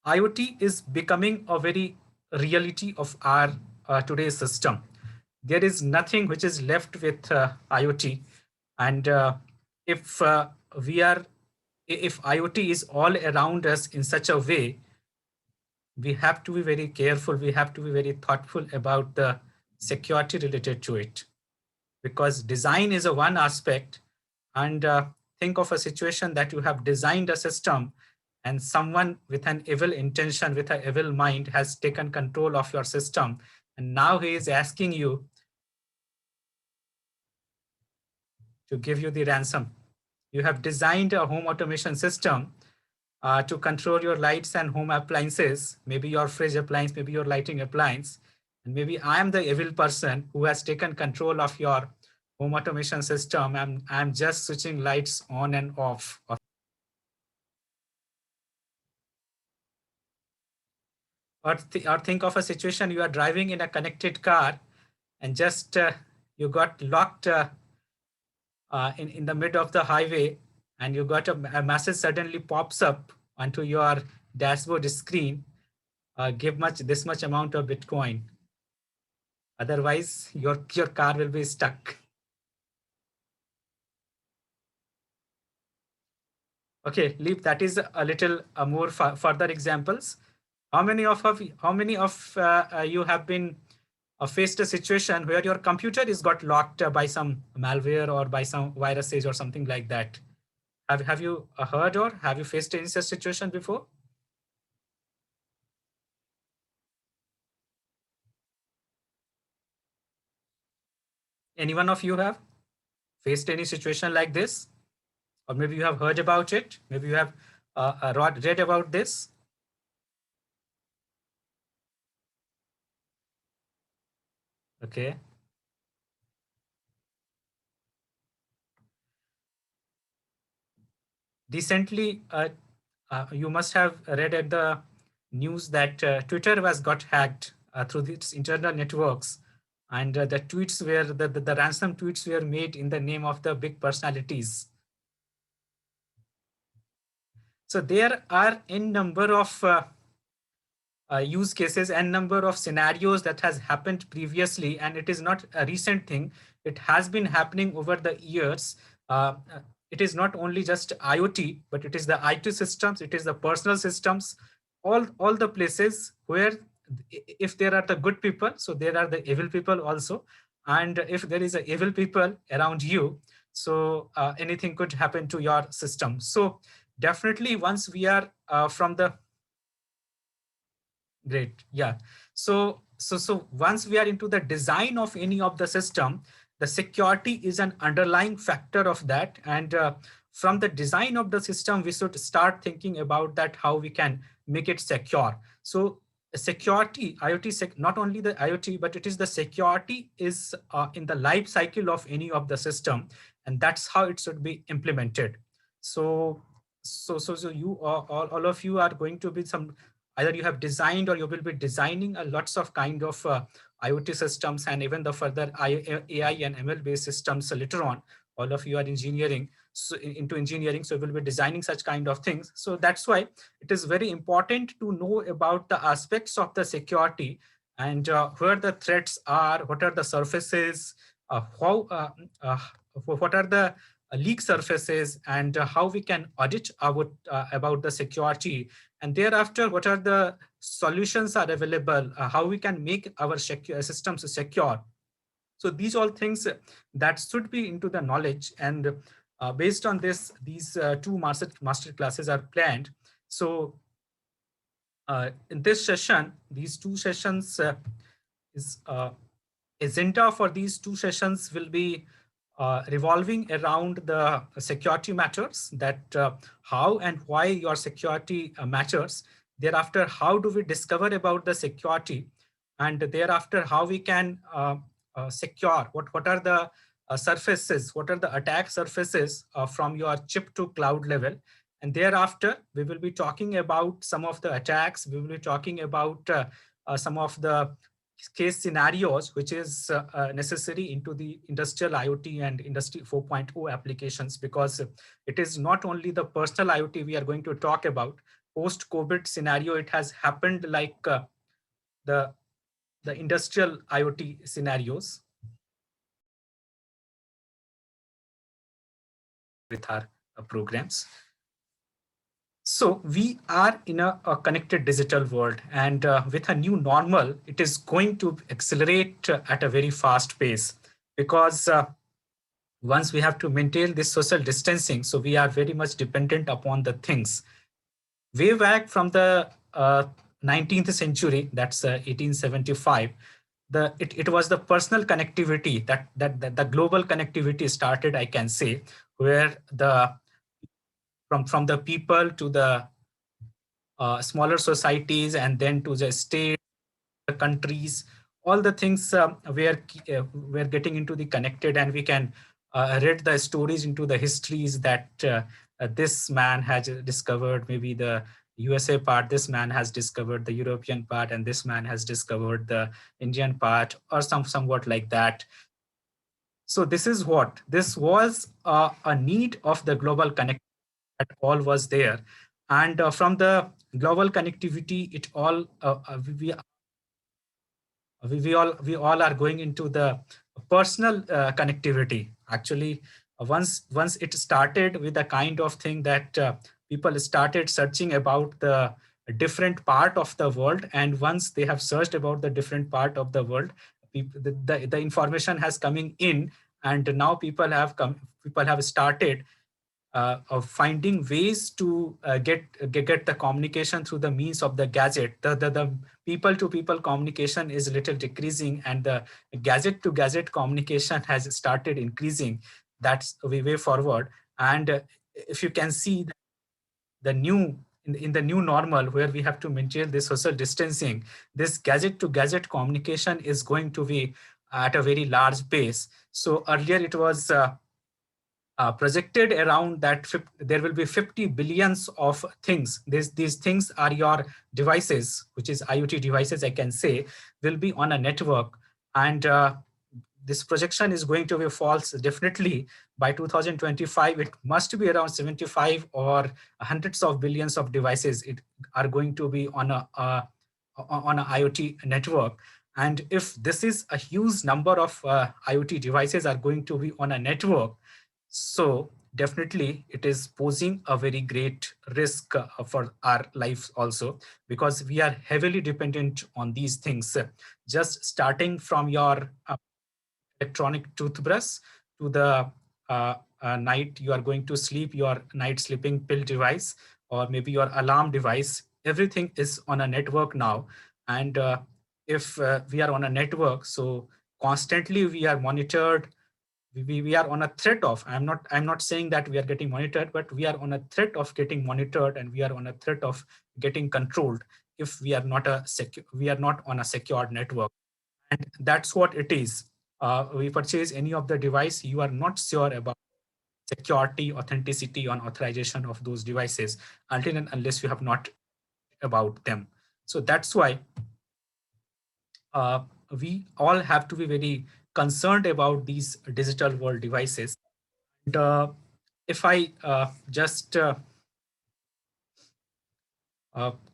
IoT is becoming a very reality of our today's system. There is nothing which is left with IoT, and if we are, if IoT is all around us in such a way, we have to be very careful. We have to be very thoughtful about the security related to it, because design is a one aspect, and think of a situation that you have designed a system and someone with an evil intention, with an evil mind, has taken control of your system, and now he is asking you to give you the ransom. You have designed a home automation system to control your lights and home appliances, maybe your fridge appliance, maybe your lighting appliance. And maybe I am the evil person who has taken control of your home automation system. I'm just switching lights on and off. Or think of a situation, you are driving in a connected car and just you got locked in the mid of the highway, and you got a message suddenly pops up onto your dashboard screen, give much this much amount of Bitcoin. Otherwise, your car will be stuck. Okay, leave that is a little more further examples. How many of you have been faced a situation where your computer is got locked by some malware or by some viruses or something like that? Have you heard or have you faced any such situation before? Any one of you have faced any situation like this? Or maybe you have heard about it. Maybe you have read about this. Okay. Recently, you must have read at the news that Twitter was got hacked through its internal networks, and the tweets were the ransom tweets were made in the name of the big personalities. So there are n number of use cases and number of scenarios that has happened previously, and it is not a recent thing. It has been happening over the years. It is not only just IoT, but it is the IT systems, it is the personal systems, all the places where if there are the good people, so there are the evil people also. And if there is a evil people around you, so anything could happen to your system. So definitely once we are from the Great. Yeah. So once we are into the design of any of the system, the security is an underlying factor of that. And from the design of the system, we should start thinking about that, how we can make it secure. So security, not only the IoT, but it is the security is in the life cycle of any of the system, and that's how it should be implemented. So you all of you are going to be some, either you have designed or you will be designing a lots of kind of IoT systems and even the further AI and ML based systems later on. All of you are engineering, so into engineering, so we will be designing such kind of things. So that's why it is very important to know about the aspects of the security, and where the threats are, what are the surfaces, what are the leak surfaces, and how we can audit about the security, and thereafter what are the solutions are available, how we can make our systems secure. So these all things that should be into the knowledge, and based on this, these two master classes are planned. So in this session, these two sessions is agenda for these two sessions will be revolving around the security matters, that how and why your security matters. Thereafter, how do we discover about the security? And thereafter, how we can secure, what are the surfaces, what are the attack surfaces from your chip to cloud level. And thereafter, we will be talking about some of the attacks. We will be talking about some of the case scenarios which is necessary into the industrial IoT and industry 4.0 applications, because it is not only the personal IoT we are going to talk about, post-COVID scenario, it has happened like the industrial IoT scenarios with our programs. So we are in a connected digital world, and with a new normal, it is going to accelerate at a very fast pace, because once we have to maintain this social distancing, so we are very much dependent upon the things. Way back from the 19th century, that's 1875, it was the personal connectivity that the global connectivity started, I can say, where the from the people to the smaller societies, and then to the state, the countries, all the things we're getting into the connected, and we can read the stories into the histories that this man has discovered maybe the USA part, this man has discovered the European part, and this man has discovered the Indian part, or somewhat like that. So this was a need of the global connectivity, that all was there. And from the global connectivity, it all we all are going into the personal connectivity. Actually, once it started with a kind of thing that people started searching about the different part of the world, and once they have searched about the different part of the world, the information has coming in, and now people have started of finding ways to get the communication through the means of the gadget. The people to people communication is a little decreasing, and the gadget to gadget communication has started increasing. That's way forward. And if you can see the new in the new normal, where we have to maintain this social distancing, this gadget to gadget communication is going to be at a very large pace. So earlier it was projected around that there will be 50 billions of things. These things are your devices, which is IoT devices, I can say, will be on a network. And this projection is going to be false. Definitely by 2025, it must be around 75 or hundreds of billions of devices are going to be on on a IoT network. And if this is a huge number of IoT devices are going to be on a network, so definitely it is posing a very great risk for our lives also, because we are heavily dependent on these things. Just starting from your electronic toothbrush to the night you are going to sleep, your night sleeping pill device, or maybe your alarm device, everything is on a network now. And if we are on a network, so constantly we are monitored. We are on a threat of, I'm not saying that we are getting monitored, but we are on a threat of getting monitored, and we are on a threat of getting controlled if we are not we are not on a secured network. And that's what it is. We purchase any of the device, you are not sure about security, authenticity, on authorization of those devices until and unless you have not about them. So that's why uh, we all have to be very concerned about these digital world devices. And if I just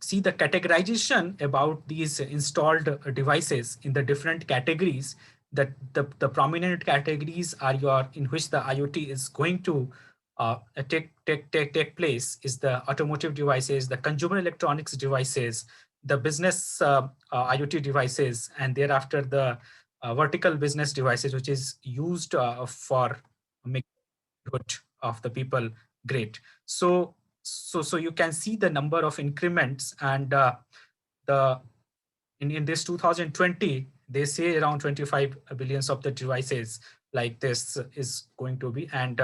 see the categorization about these installed devices in the different categories, that the prominent categories are your in which the IoT is going to take place is the automotive devices, the consumer electronics devices, the business IoT devices, and thereafter the vertical business devices, which is used for making good of the people great. So you can see the number of increments, and the in this 2020 they say around 25 billions of the devices like this is going to be. And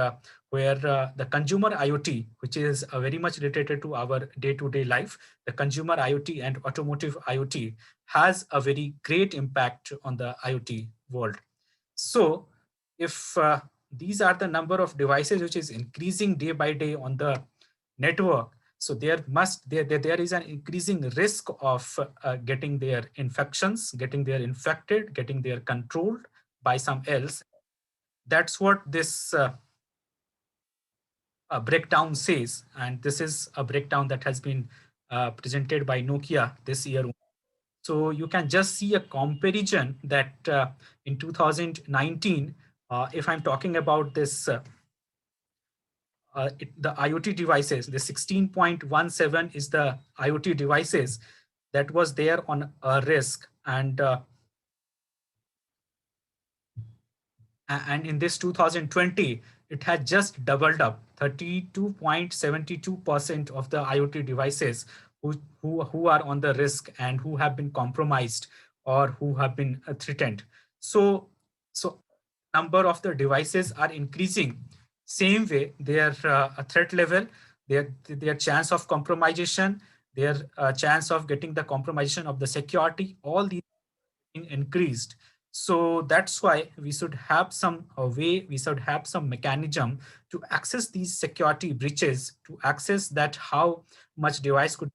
where the consumer IoT, which is very much related to our day-to-day life, the consumer IoT and automotive IoT has a very great impact on the IoT world. So if these are the number of devices which is increasing day by day on the network, so there is an increasing risk of getting their infections, getting their infected, getting their controlled by some else. That's what this breakdown says, and this is a breakdown that has been presented by Nokia this year. So you can just see a comparison that in 2019, if I'm talking about this, the IoT devices, the 16.17 is the IoT devices that was there on a risk. And in this 2020, it had just doubled up. 32.72% of the IoT devices who are on the risk and who have been compromised or who have been threatened. So number of the devices are increasing. Same way, their threat level, their chance of compromisation, their chance of getting the compromisation of the security, all these increased. So that's why we should have some way, we should have some mechanism to access these security breaches, to access that how much device could be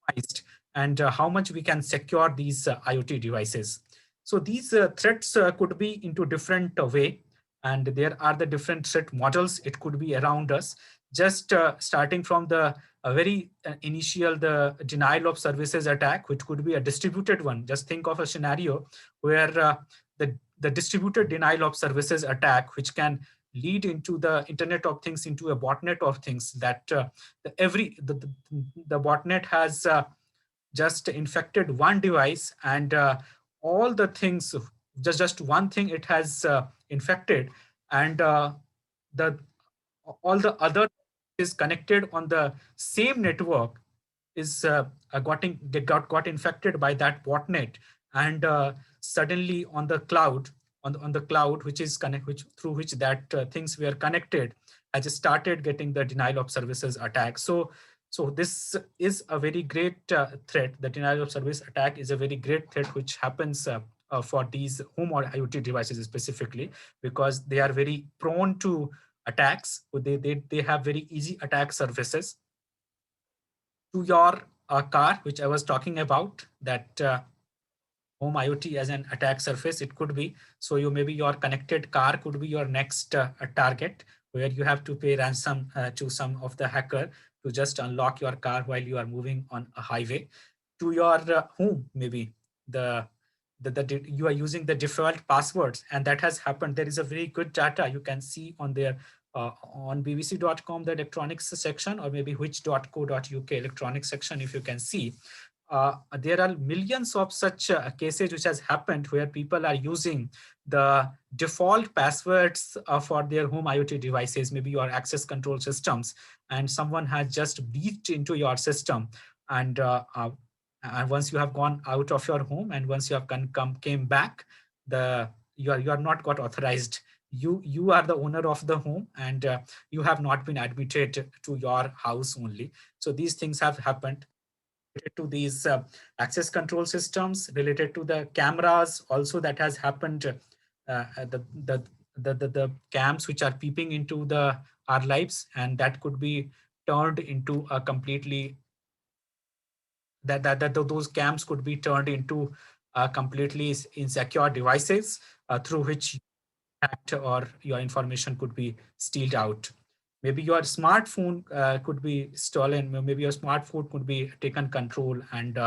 compromised and how much we can secure these IoT devices. So these threats could be into different way, and there are the different threat models. It could be around us, just starting from the very initial, the denial of services attack, which could be a distributed one. Just think of a scenario where the distributed denial of services attack, which can lead into the Internet of Things, into a botnet of things, that the botnet has just infected one device, and all the things, just one thing it has infected, and the all the other is connected on the same network is got infected by that botnet, and suddenly on the cloud, on the cloud which is which through which that things were connected, has started getting the denial of services attack. So this is a very great threat. The denial of service attack is a very great threat which happens for these home or IoT devices specifically, because they are very prone to attacks. They have very easy attack surfaces. To your car, which I was talking about, that home IoT as an attack surface, it could be. So you maybe your connected car could be your next target, where you have to pay ransom to some of the hacker to just unlock your car while you are moving on a highway. To your home, maybe you are using the default passwords, and that has happened. There is a very good data you can see on there on bbc.com, the electronics section, or maybe which.co.uk electronics section. If you can see, there are millions of such cases which has happened where people are using the default passwords for their home IoT devices, maybe your access control systems, and someone has just breached into your system. And once you have gone out of your home, and once you have came back, you are not got authorized. You are the owner of the home, and you have not been admitted to your house only. So these things have happened related to these access control systems, related to the cameras also. That has happened. The cams which are peeping into our lives, and that could be turned into a completely those cams could be turned into completely insecure devices through which hacked or your information could be stealed out. Maybe your smartphone could be stolen. Maybe your smartphone could be taken control, and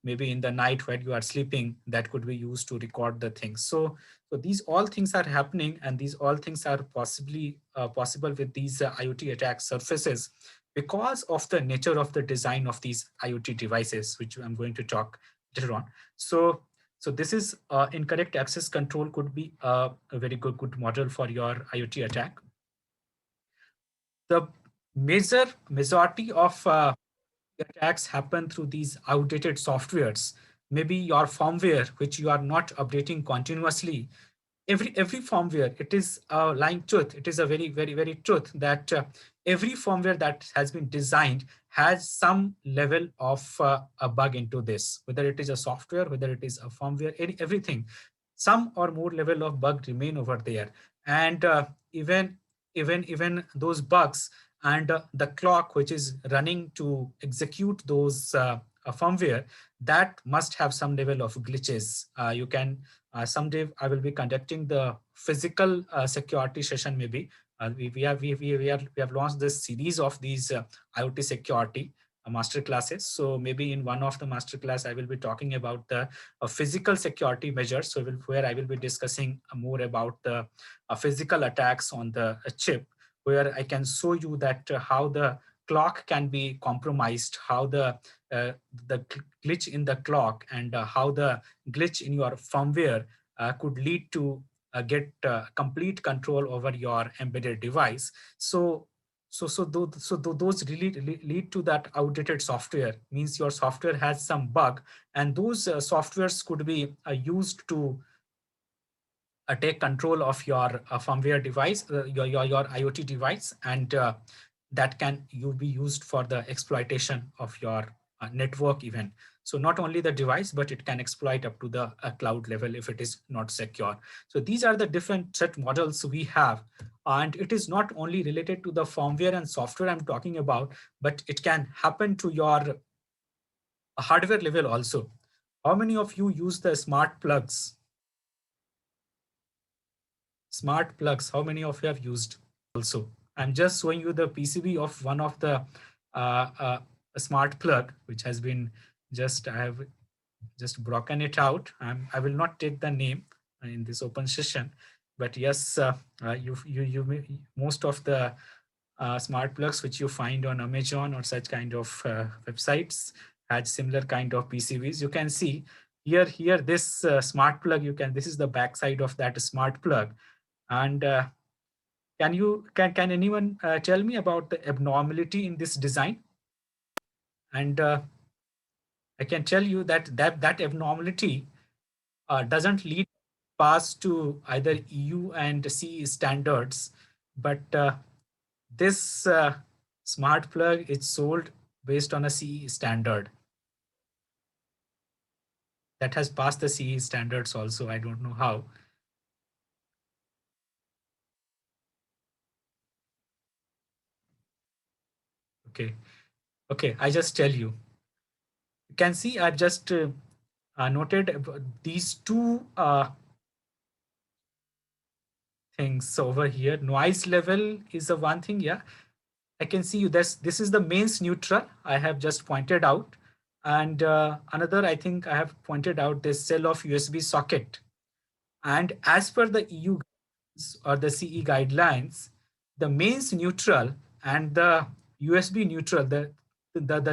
maybe in the night when you are sleeping, that could be used to record the things. So these all things are happening, and these all things are possibly possible with these IoT attack surfaces, because of the nature of the design of these IoT devices, which I'm going to talk later on. So this is incorrect access control could be a very good model for your IoT attack. The majority of attacks happen through these outdated softwares. Maybe your firmware, which you are not updating continuously. Every firmware, it is a lying truth. It is a very truth that every firmware that has been designed has some level of a bug into this, whether it is a software, whether it is a firmware, everything, some or more level of bug remain over there. And even those bugs, and the clock which is running to execute those firmware, that must have some level of glitches. You can someday I will be conducting the physical security session. Maybe we have launched this series of these IoT security. master classes. So maybe in one of the master class, I will be talking about the physical security measures. So where I will be discussing more about the physical attacks on the chip, where I can show you that how the clock can be compromised, how uh, the glitch in the clock and how the glitch in your firmware could lead to get complete control over your embedded device. Those really lead to that outdated software, means your software has some bug, and those softwares could be used to take control of your firmware device, your IoT device, and that can be used for the exploitation of your network even. So not only the device, but it can exploit up to the cloud level if it is not secure. So these are the different threat models we have. And it is not only related to the firmware and software I'm talking about, but it can happen to your hardware level also. How many of you use the smart plugs? Smart plugs, how many of you have used also? I'm just showing you the PCB of one of the a smart plug, which has been I have just broken it out. I will not take the name in this open session, but yes, most of the smart plugs which you find on Amazon or such kind of websites had similar kind of PCBs. You can see here this smart plug. This is the back side of that smart plug, and can anyone tell me about the abnormality in this design? And I can tell you that abnormality doesn't lead past to either EU and CE standards, but this smart plug is sold based on a CE standard that has passed the CE standards also. I don't know how. Okay, okay, I just tell you. You can see I've just noted these two things over here. Noise level is a one thing. Yeah, I can see you. This is the mains neutral. I have just pointed out, and another I think I have pointed out this cell of USB socket. And as per the EU or the CE guidelines, the mains neutral and the USB neutral, the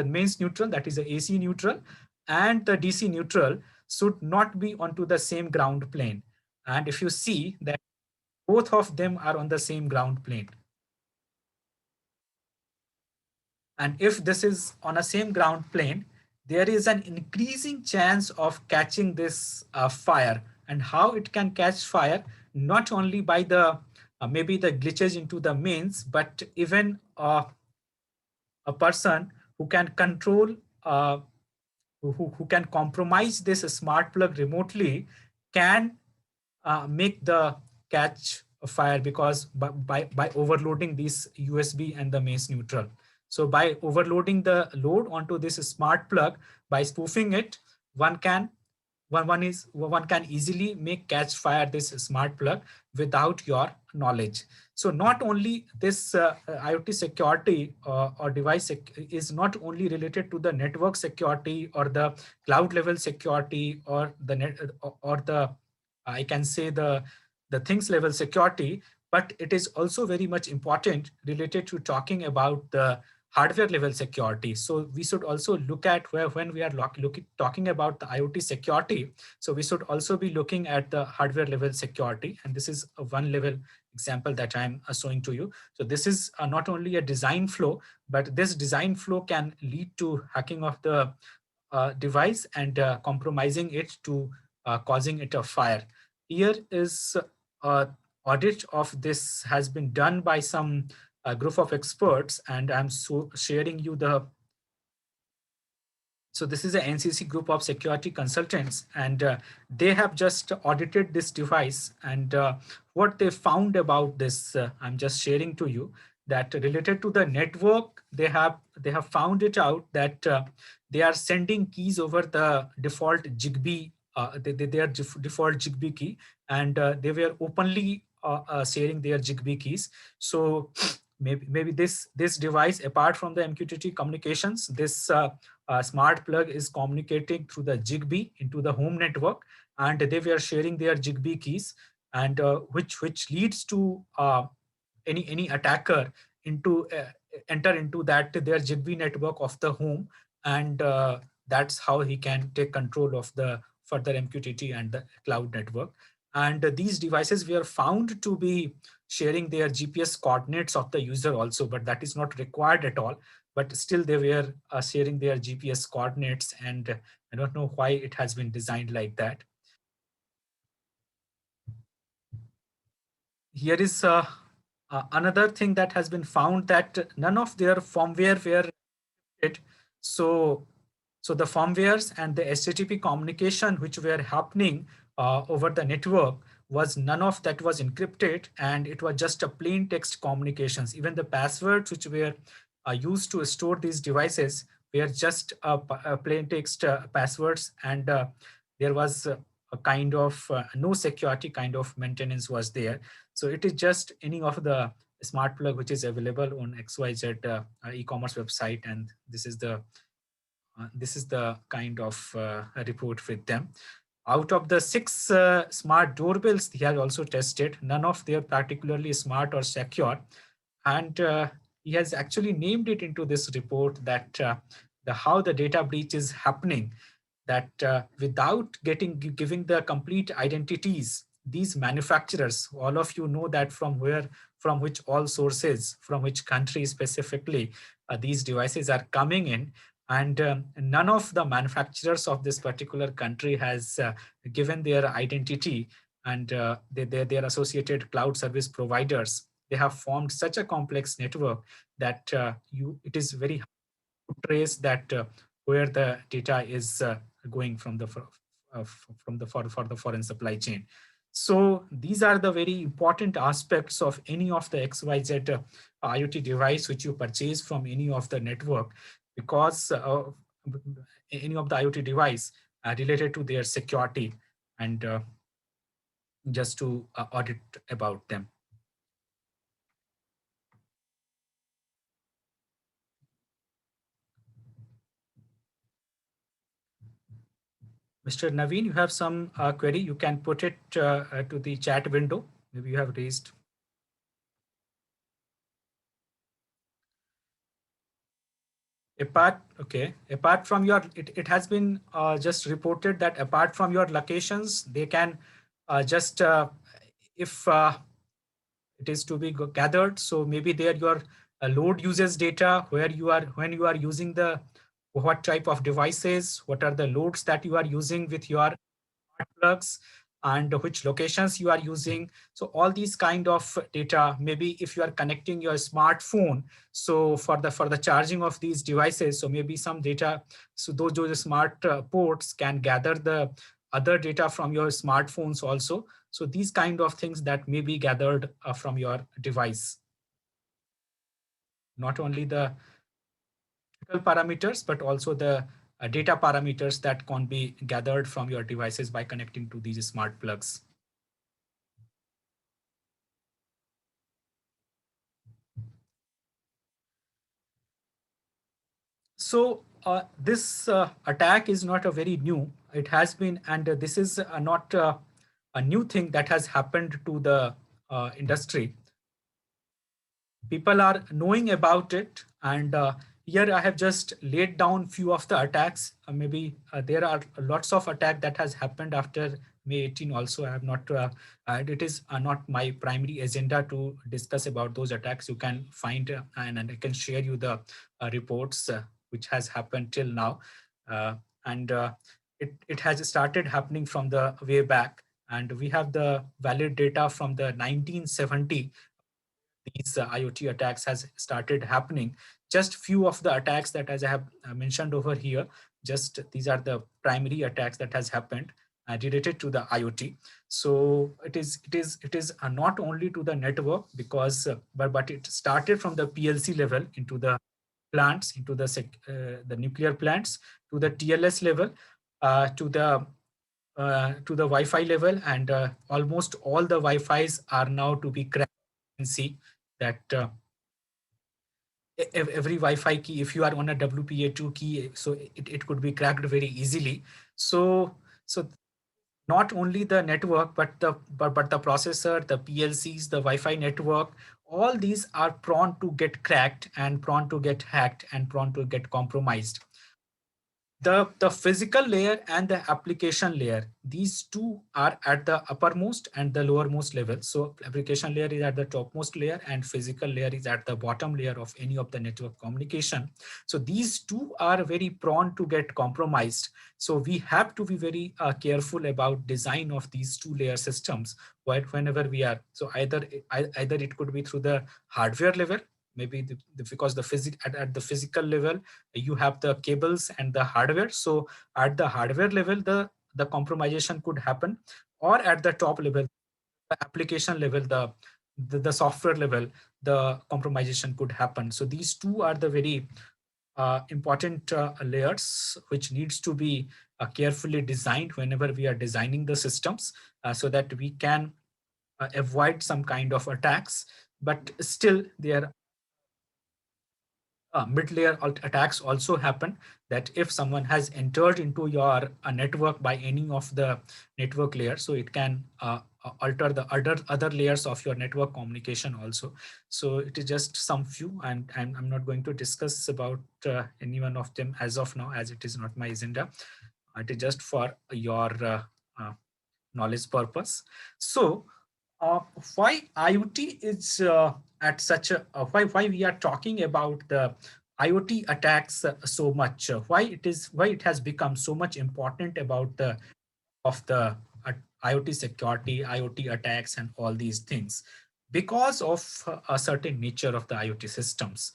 mains neutral, that is the AC neutral, and the DC neutral should not be onto the same ground plane. And if you see that both of them are on the same ground plane. And if this is on a same ground plane, there is an increasing chance of catching this fire. And how it can catch fire, not only by the maybe the glitches into the mains, but even a person who can control, who can compromise this smart plug remotely can make the catch fire, because by overloading these USB and the mains neutral. So by overloading the load onto this smart plug, by spoofing it, one can one can easily make catch fire this smart plug without your knowledge. So not only this IoT security or device is not only related to the network security or the cloud level security or the net or the I can say the things level security, but it is also very much important related to talking about the hardware level security. So we should also look at when we are talking about the IoT security. So we should also be looking at the hardware level security. And this is a one level example that I'm showing to you. So this is not only a design flow, but this design flow can lead to hacking of the device and compromising it to causing it a fire. Here is audit of this has been done by some group of experts, and I'm sharing you the. So this is a NCC group of security consultants, and they have just audited this device. And what they found about this, I'm just sharing to you that related to the network, they have found it out that they are sending keys over the default Zigbee, their default Zigbee key, and they were openly sharing their Zigbee keys. So maybe this device, apart from the MQTT communications, this smart plug is communicating through the Zigbee into the home network, and they were sharing their Zigbee keys, and which leads to any attacker into enter into that their Zigbee network of the home, and that's how he can take control of the further MQTT and the cloud network. And these devices were found to be sharing their GPS coordinates of the user also, but that is not required at all. But still they were sharing their GPS coordinates, and I don't know why it has been designed like that. Here is another thing that has been found, that none of their firmware were it. So, so the firmwares and the HTTP communication which were happening over the network was none of that was encrypted, and it was just a plain text communications. Even the passwords which were used to store these devices were just plain text passwords, and there was a kind of no security kind of maintenance was there. So it is just any of the smart plug which is available on XYZ e-commerce website, and this is the kind of report with them. Out of the 6 smart doorbells he has also tested, none of they are particularly smart or secure, and he has actually named it into this report that the how the data breach is happening, that without giving the complete identities, these manufacturers, all of you know that from which all sources, from which country specifically these devices are coming in, and none of the manufacturers of this particular country has given their identity, and their associated cloud service providers, they have formed such a complex network that it is very trace that where the data is going from the for the foreign supply chain. So these are the very important aspects of any of the XYZ IoT device which you purchase from any of the network, because any of the IoT device related to their security, and just to audit about them. Mr. Naveen, you have some query, you can put it to the chat window. Maybe you have raised. Apart from your, it has been just reported that apart from your locations, they can just, if it is to be gathered, so maybe there your load uses data, where you are, when you are using the, what type of devices, what are the loads that you are using with your plugs, and which locations you are using. So all these kind of data, maybe if you are connecting your smartphone, so for the charging of these devices, so maybe some data, so those smart ports can gather the other data from your smartphones also. So these kind of things that may be gathered from your device, not only the parameters, but also the data parameters that can be gathered from your devices by connecting to these smart plugs. So this attack is not a very new. It has been, and this is not a new thing that has happened to the industry. People are knowing about it, and here I have just laid down few of the attacks. Maybe there are lots of attack that has happened after May 18 also. I have not, it is not my primary agenda to discuss about those attacks. You can find and I can share you the reports which has happened till now. And it has started happening from the way back. And we have the valid data from the 1970. These IoT attacks has started happening. Just few of the attacks that, as I have mentioned over here, just these are the primary attacks that has happened related to the IoT. So it is not only to the network, because but it started from the PLC level into the plants, into the nuclear plants, to the TLS level, to the Wi-Fi level, and almost all the Wi-Fis are now to be cracked. You can see that every Wi-Fi key, if you are on a WPA2 key, so it could be cracked very easily. So not only the network, but the processor, the PLCs, the Wi-Fi network, all these are prone to get cracked and prone to get hacked and prone to get compromised. The physical layer and the application layer, these two are at the uppermost and the lowermost level. So application layer is at the topmost layer and physical layer is at the bottom layer of any of the network communication. So these two are very prone to get compromised. So we have to be very careful about design of these two layer systems whenever we are. So either it could be through the hardware level, maybe because at the physical level you have the cables and the hardware. So at the hardware level, the compromisation could happen, or at the top level, the application level, the software level, the compromisation could happen. So these two are the very important layers which needs to be carefully designed whenever we are designing the systems, so that we can avoid some kind of attacks. But still there mid-layer attacks also happen, that if someone has entered into your network by any of the network layers, so it can alter the other layers of your network communication also. So it is just some few, and I'm not going to discuss about any one of them as of now, as it is not my agenda. It is just for your uh, knowledge purpose. So why IoT is at such a why we are talking about the IoT attacks so much? Why it has become so much important about the IoT security, IoT attacks, and all these things? Because of a certain nature of the IoT systems.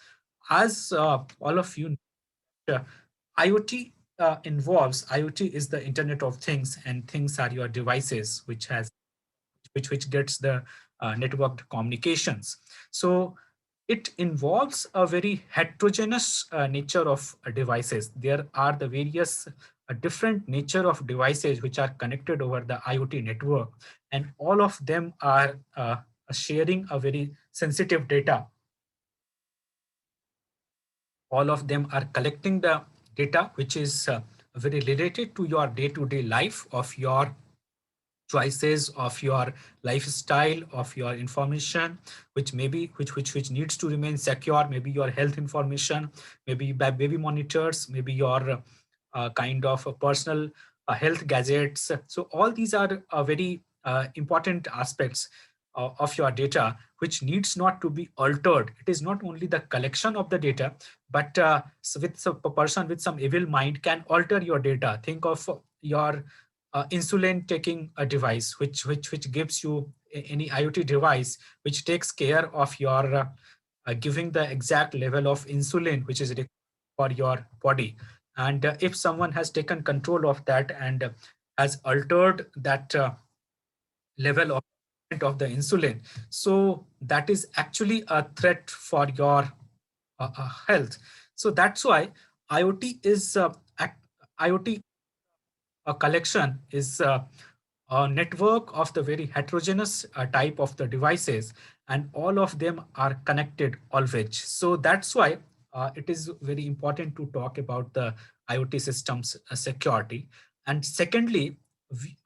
As all of you know, IoT involves IoT is the Internet of Things, and things are your devices, which gets the networked communications. So it involves a very heterogeneous nature of devices. There are the various different nature of devices which are connected over the IoT network, and all of them are sharing a very sensitive data. All of them are collecting the data which is very related to your day-to-day life, of your choices, of your lifestyle, of your information, which maybe which needs to remain secure. Maybe your health information, maybe baby monitors, maybe your kind of personal health gadgets. So all these are very important aspects of your data, which needs not to be altered. It is not only the collection of the data, but a person with some evil mind can alter your data. Think of your insulin taking a device, which gives you any IoT device which takes care of your giving the exact level of insulin which is required for your body. And if someone has taken control of that and has altered that level of the insulin, so that is actually a threat for your health. So that's why IoT is IoT a collection is a network of the very heterogeneous type of the devices, and all of them are connected always. So that's why it is very important to talk about the IoT systems security. And secondly,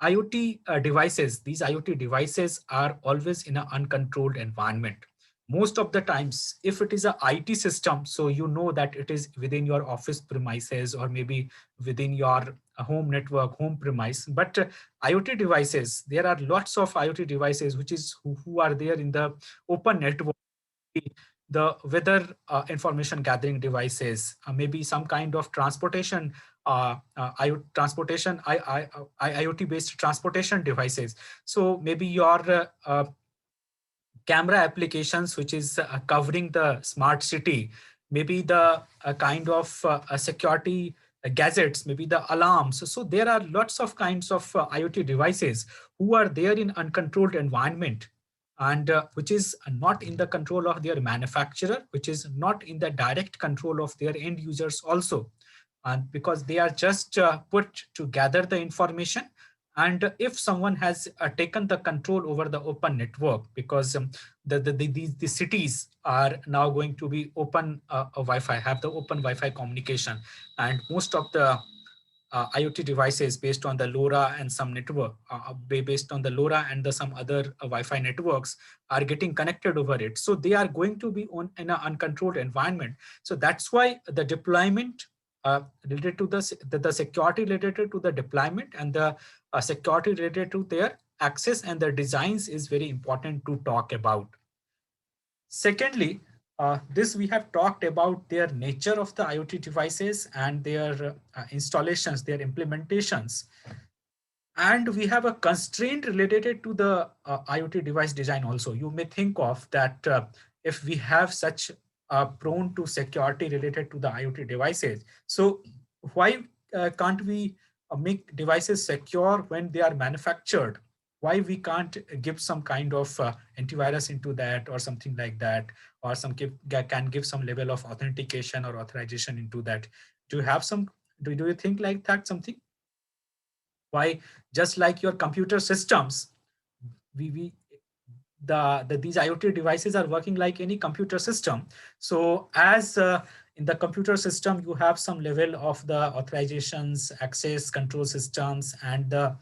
IoT devices, these IoT devices are always in an uncontrolled environment. Most of the times, if it is a IT system, so you know that it is within your office premises, or maybe within your home network, home premise. But IoT devices, there are lots of IoT devices who are there in the open network. The weather information gathering devices, maybe some kind of transportation, IoT based transportation devices. So maybe your camera applications, which is covering the smart city, maybe the kind of security gadgets, maybe the alarms. So there are lots of kinds of IoT devices who are there in uncontrolled environment, and which is not in the control of their manufacturer, which is not in the direct control of their end users also. And because they are just put to gather the information, And if someone has taken the control over the open network, because the cities are now going to be open Wi-Fi, have the open Wi-Fi communication, and most of the IoT devices based on the LoRa and some network, based on the LoRa and the some other Wi-Fi networks are getting connected over it. So they are going to be on in an uncontrolled environment. So that's why the deployment related to the security related to the deployment and the security related to their access and their designs is very important to talk about. Secondly, this we have talked about their nature of the IoT devices and their installations, their implementations. And we have a constraint related to the IoT device design also. You may think of that if we have such prone to security related to the IoT devices, so why can't we make devices secure when they are manufactured? Why we can't give some kind of antivirus into that or something like that, or can give some level of authentication or authorization into that? Do you have some, do you think like that something? Why, just like your computer systems, we these IoT devices are working like any computer system. So as in the computer system, you have some level of the authorizations, access control systems, and the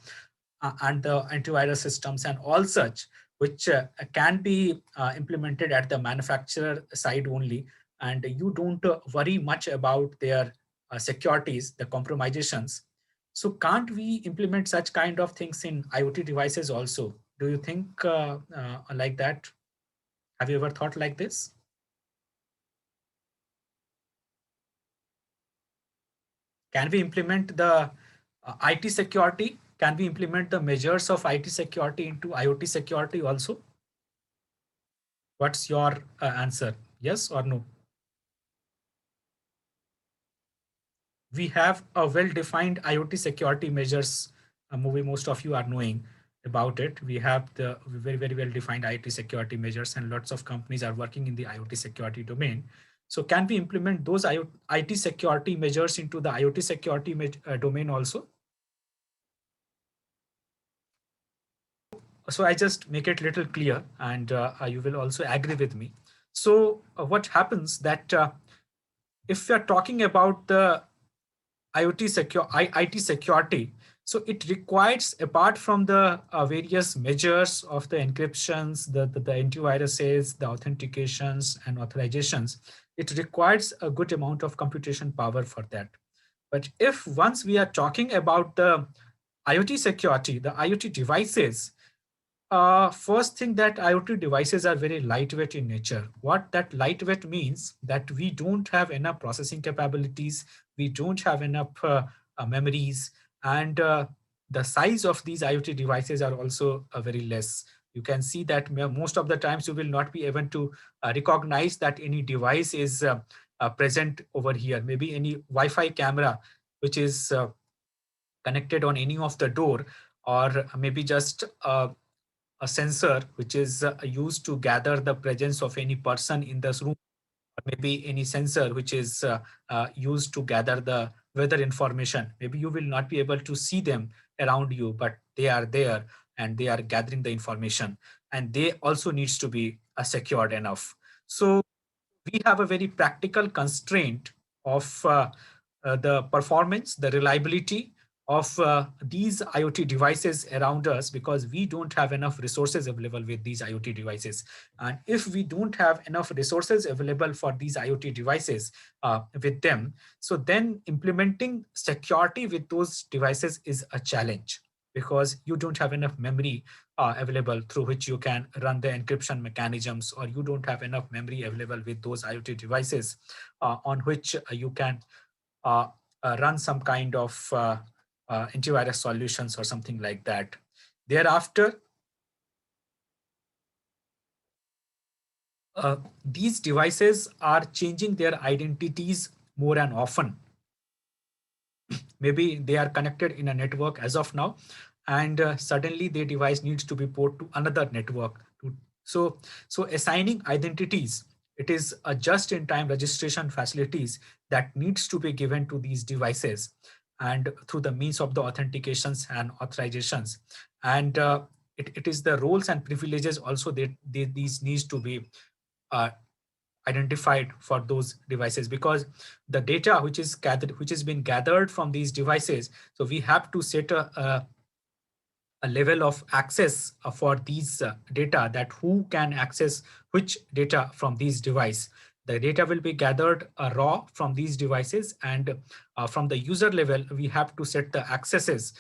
antivirus systems and all such, which can be implemented at the manufacturer side only, and you don't worry much about their securities, the compromisations. So can't we implement such kind of things in IoT devices also? Do you think like that? Have you ever thought like this? Can we implement the IT security? Can we implement the measures of IT security into IoT security also? What's your answer? Yes or no? We have a well-defined IoT security measures. Maybe most of you are knowing about it. We have the very, very well-defined IoT security measures, and lots of companies are working in the IoT security domain. So can we implement those IT security measures into the IoT security domain also? So I just make it little clear, and you will also agree with me. So what happens that if we are talking about the IT security, so it requires, apart from the various measures of the encryptions, the antiviruses, the authentications and authorizations, it requires a good amount of computation power for that. But if once we are talking about the IoT security, the IoT devices, first thing that IoT devices are very lightweight in nature. What that lightweight means that we don't have enough processing capabilities, we don't have enough memories, and the size of these IoT devices are also very less. You can see that most of the times you will not be able to recognize that any device is present over here. Maybe any Wi-Fi camera which is connected on any of the door, or maybe just a sensor which is used to gather the presence of any person in this room, or maybe any sensor which is used to gather the weather information. Maybe you will not be able to see them around you, but they are there and they are gathering the information, and they also needs to be secured enough. So we have a very practical constraint of the performance, the reliability of these IoT devices around us, because we don't have enough resources available with these IoT devices. And if we don't have enough resources available for these IoT devices with them, so then implementing security with those devices is a challenge, because you don't have enough memory available through which you can run the encryption mechanisms, or you don't have enough memory available with those IoT devices on which you can run some kind of antivirus solutions or something like that. Thereafter, these devices are changing their identities more and often. Maybe they are connected in a network as of now, and suddenly their device needs to be ported to another network. So assigning identities, it is a just-in-time registration facilities that needs to be given to these devices. and through the means of the authentications and authorizations. And it is the roles and privileges also that these needs to be uh, identified for those devices, because the data which is gathered, which has been gathered from these devices, so we have to set a level of access for these data, that who can access which data from these device. The data will be gathered raw from these devices, and from the user level, we have to set the accesses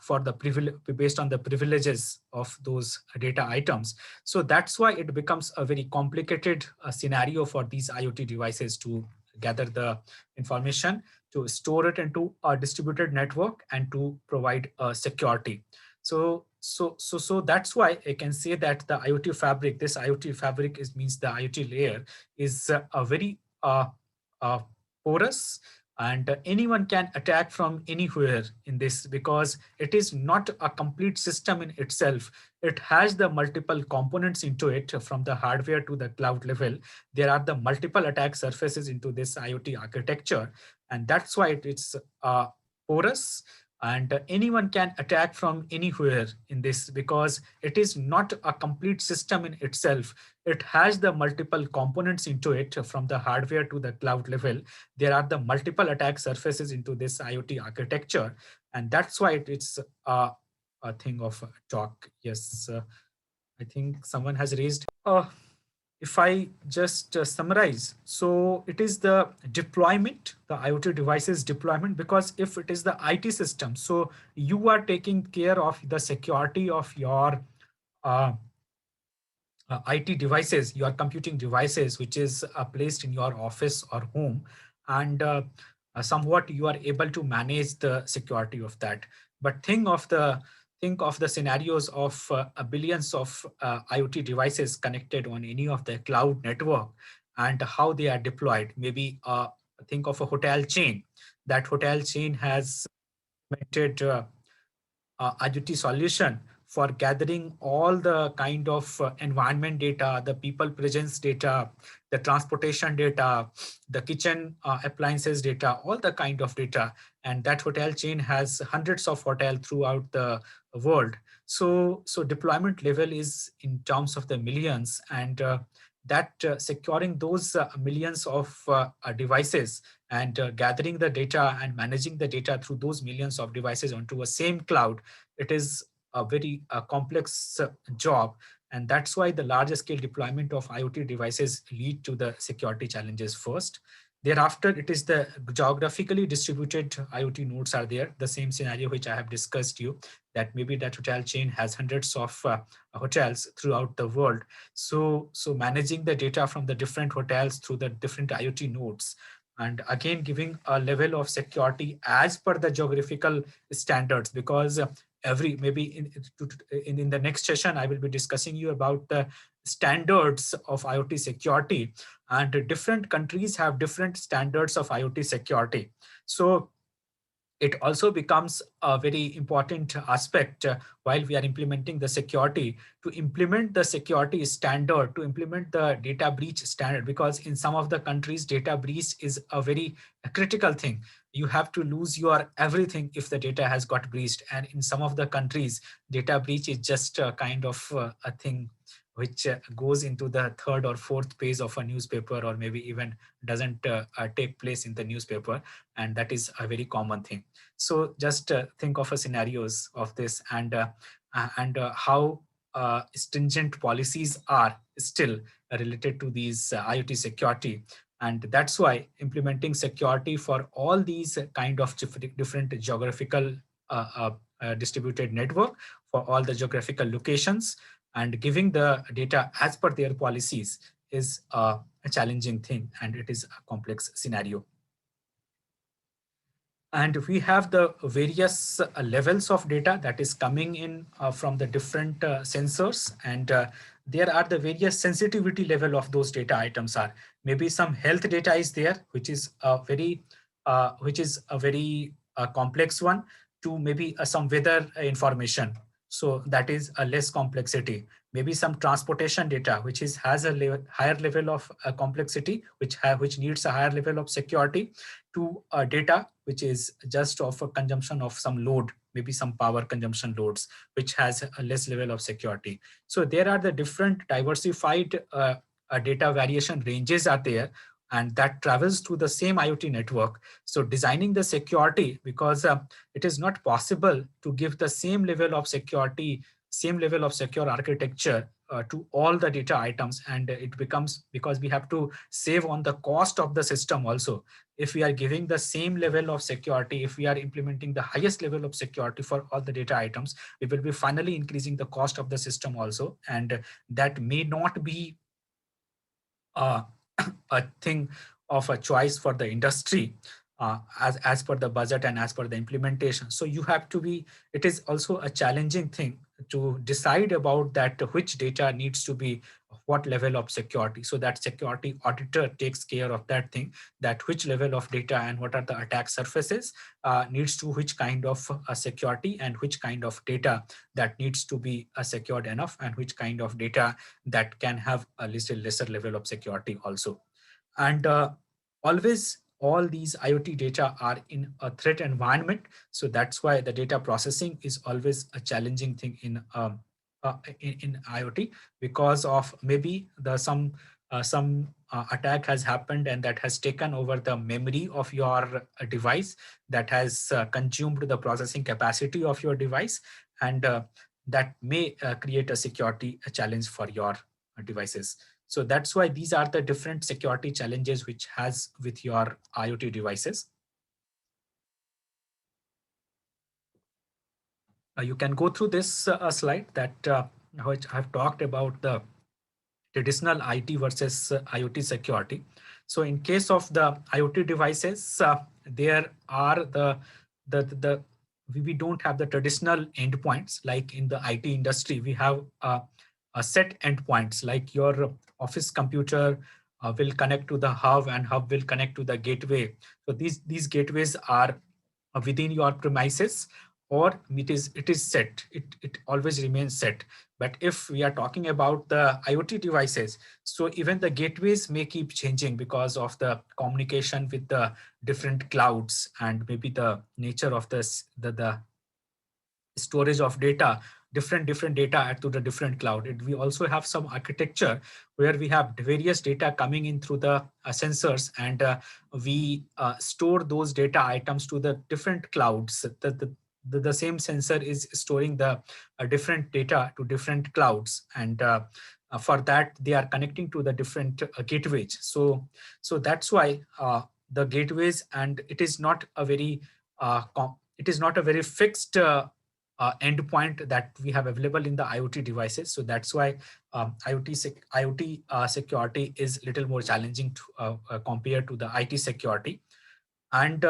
for the privilege based on the privileges of those data items. So that's why it becomes a very complicated scenario for these IoT devices to gather the information, to store it into a distributed network, and to provide security. So that's why I can say that the IoT fabric, this IoT fabric means the IoT layer is a very uh, porous, and anyone can attack from anywhere in this, because it is not a complete system in itself. It has the multiple components into it, from the hardware to the cloud level. There are the multiple attack surfaces into this IoT architecture, and that's why it's porous, and anyone can attack from anywhere in this, because it is not a complete system in itself. It has the multiple components into it, from the hardware to the cloud level. There are the multiple attack surfaces into this IoT architecture, and that's why it's a thing of talk. Yes, I think someone has raised. If I just summarize, so it is the deployment, the IoT devices deployment, because if it is the IT system, so you are taking care of the security of your uh, IT devices, your computing devices, which is placed in your office or home, and somewhat you are able to manage the security of that. But think of the scenarios of billions of IoT devices connected on any of the cloud network, and how they are deployed. Maybe think of a hotel chain. That hotel chain has implemented IoT solution for gathering all the kind of environment data, the people presence data, the transportation data, the kitchen appliances data, all the kind of data. And that hotel chain has hundreds of hotels throughout the world. So deployment level is in terms of the millions, and that securing those millions of devices, and gathering the data and managing the data through those millions of devices onto a same cloud, it is a very complex job. And that's why the larger scale deployment of IoT devices lead to the security challenges first. Thereafter, it is the geographically distributed IoT nodes are there. The same scenario which I have discussed you, that maybe that hotel chain has hundreds of hotels throughout the world. So managing the data from the different hotels through the different IoT nodes, and again giving a level of security as per the geographical standards, because every maybe in the next session I will be discussing you about the standards of IoT security, and different countries have different standards of IoT security. So it also becomes a very important aspect while we are implementing the security, to implement the security standard, to implement the data breach standard, because in some of the countries data breach is a very critical thing. You have to lose your everything if the data has got breached, and in some of the countries data breach is just a kind of a thing which goes into the third or fourth page of a newspaper, or maybe even doesn't take place in the newspaper, and that is a very common thing. So just think of a scenarios of this, and how stringent policies are still related to these IoT security. And that's why implementing security for all these kind of different geographical distributed network, for all the geographical locations, and giving the data as per their policies is a challenging thing, and it is a complex scenario. And we have the various levels of data that is coming in from the different sensors, and there are the various sensitivity level of those data items are. Maybe some health data is there, which is a very complex one, to maybe some weather information. So that is a less complexity. Maybe some transportation data, which is has a higher level of complexity, which needs a higher level of security, to data which is just of a consumption of some load, maybe some power consumption loads, which has a less level of security. So there are the different diversified data variation ranges are there, and that travels through the same IoT network. So designing the security, because it is not possible to give the same level of security, same level of secure architecture to all the data items, and it becomes, because we have to save on the cost of the system also. If we are giving the same level of security, if we are implementing the highest level of security for all the data items, we will be finally increasing the cost of the system also, and that may not be uh, a thing of a choice for the industry, as per the budget and as per the implementation. So you have to be, it is also a challenging thing to decide about that which data needs to be what level of security. So that security auditor takes care of that thing, that which level of data and what are the attack surfaces needs to which kind of security, and which kind of data that needs to be secured enough, and which kind of data that can have a little lesser level of security also. And always all these IoT data are in a threat environment. So that's why the data processing is always a challenging thing in IoT, because of maybe the some attack has happened and that has taken over the memory of your device, that has consumed the processing capacity of your device, and that may create a security challenge for your devices. So that's why these are the different security challenges which has with your IoT devices. You can go through this slide that which I've talked about the traditional IT versus IoT security. So in case of the IoT devices, there are the we don't have the traditional endpoints like in the IT industry. We have a set endpoints, like your office computer will connect to the hub, and hub will connect to the gateway. So these gateways are within your premises, or it is set. It always remains set. But if we are talking about the IoT devices, so even the gateways may keep changing because of the communication with the different clouds, and maybe the nature of the storage of data, different data to the different cloud. We also have some architecture where we have various data coming in through the sensors, and we store those data items to the different clouds. The same sensor is storing the different data to different clouds, and for that they are connecting to the different gateways. So that's why the gateways, and it is not a very it is not a very fixed endpoint that we have available in the IoT devices. So that's why IoT security is little more challenging compared to the IT security. And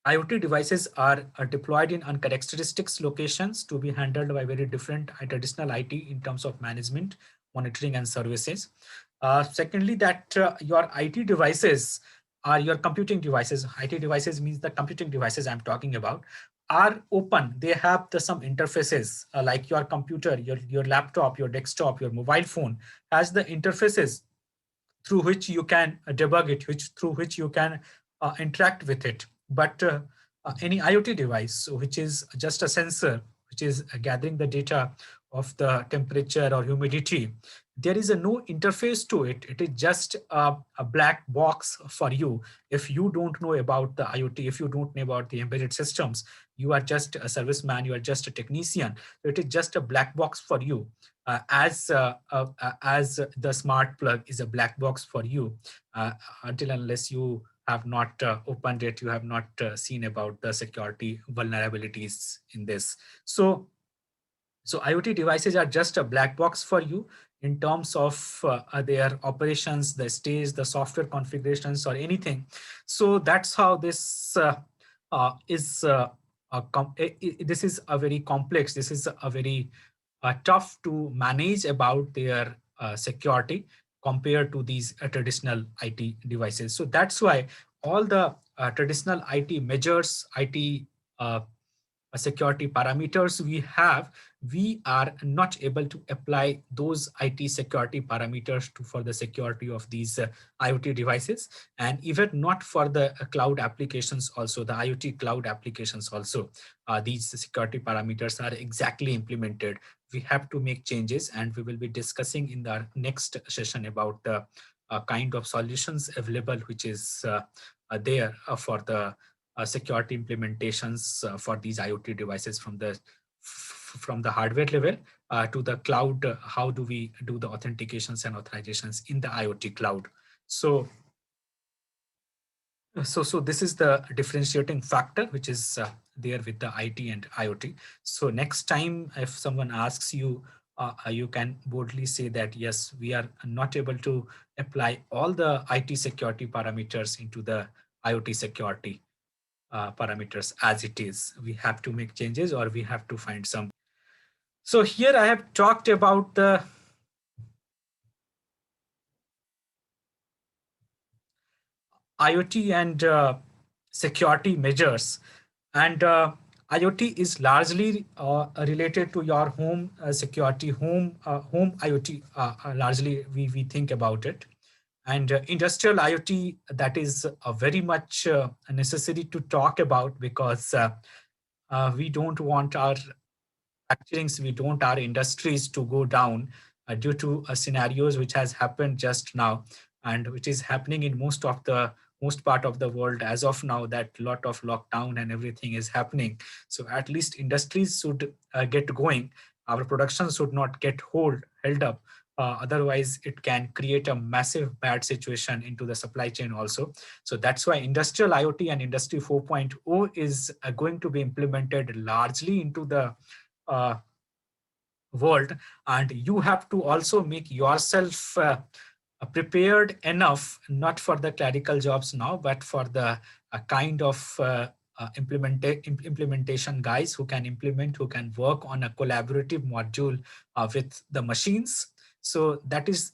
IoT devices are deployed in uncharacteristics locations to be handled by very different traditional IT in terms of management, monitoring, and services. Secondly, that your IT devices are your computing devices. IT devices means the computing devices I'm talking about are open. They have some interfaces like your computer, your laptop, your desktop, your mobile phone has the interfaces through which you can debug it, through which you can interact with it. But any IoT device, which is just a sensor, which is gathering the data of the temperature or humidity, there is no interface to it. It is just a black box for you. If you don't know about the IoT, if you don't know about the embedded systems, you are just a serviceman, you are just a technician. So it is just a black box for you, as the smart plug is a black box for you, until unless you have not opened it, you have not seen about the security vulnerabilities in this. So IoT devices are just a black box for you in terms of their operations, the stage, the software configurations, or anything. So that's how this is. This is a very complex. This is a very tough to manage about their security compared to these traditional IT devices. So that's why all the traditional IT measures, IT security parameters we have, we are not able to apply those IT security parameters for the security of these IoT devices, and even not for the cloud applications also, the IoT cloud applications also. These security parameters are exactly implemented. We have to make changes, and we will be discussing in the next session about the kind of solutions available, which is there for the security implementations for these IoT devices from the hardware level to the cloud. How do we do the authentications and authorizations in the IoT cloud? So this is the differentiating factor which is there with the IT and IoT. So next time, if someone asks you, you can boldly say that, yes, we are not able to apply all the IT security parameters into the IoT security parameters as it is. We have to make changes, or we have to find some. So here I have talked about the IoT and security measures. And IoT is largely related to your home security, home IoT. Largely, we think about it, and industrial IoT, that is very much necessary to talk about, because we don't want our manufacturings, we don't our industries to go down due to scenarios which has happened just now, and which is happening in most part of the world as of now, that lot of lockdown and everything is happening. So at least industries should get going. Our production should not get held up. Otherwise, it can create a massive bad situation into the supply chain also. So that's why industrial IoT and Industry 4.0 is going to be implemented largely into the uh, world, and you have to also make yourself prepared enough, not for the clerical jobs now, but for the kind of implementation guys who can implement, who can work on a collaborative module with the machines. So that is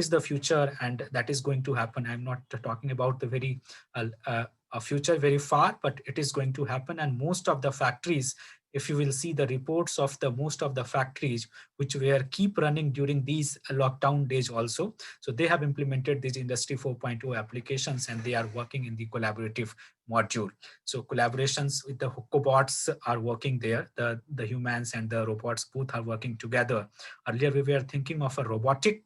the future, and that is going to happen. I'm not talking about the very a future very far, but it is going to happen. And most of the factories, if you will see the reports of the most of the factories which were keep running during these lockdown days also, so they have implemented these Industry 4.0 applications, and they are working in the collaborative module. So collaborations with the cobots are working there. The humans and the robots both are working together. Earlier we were thinking of a robotic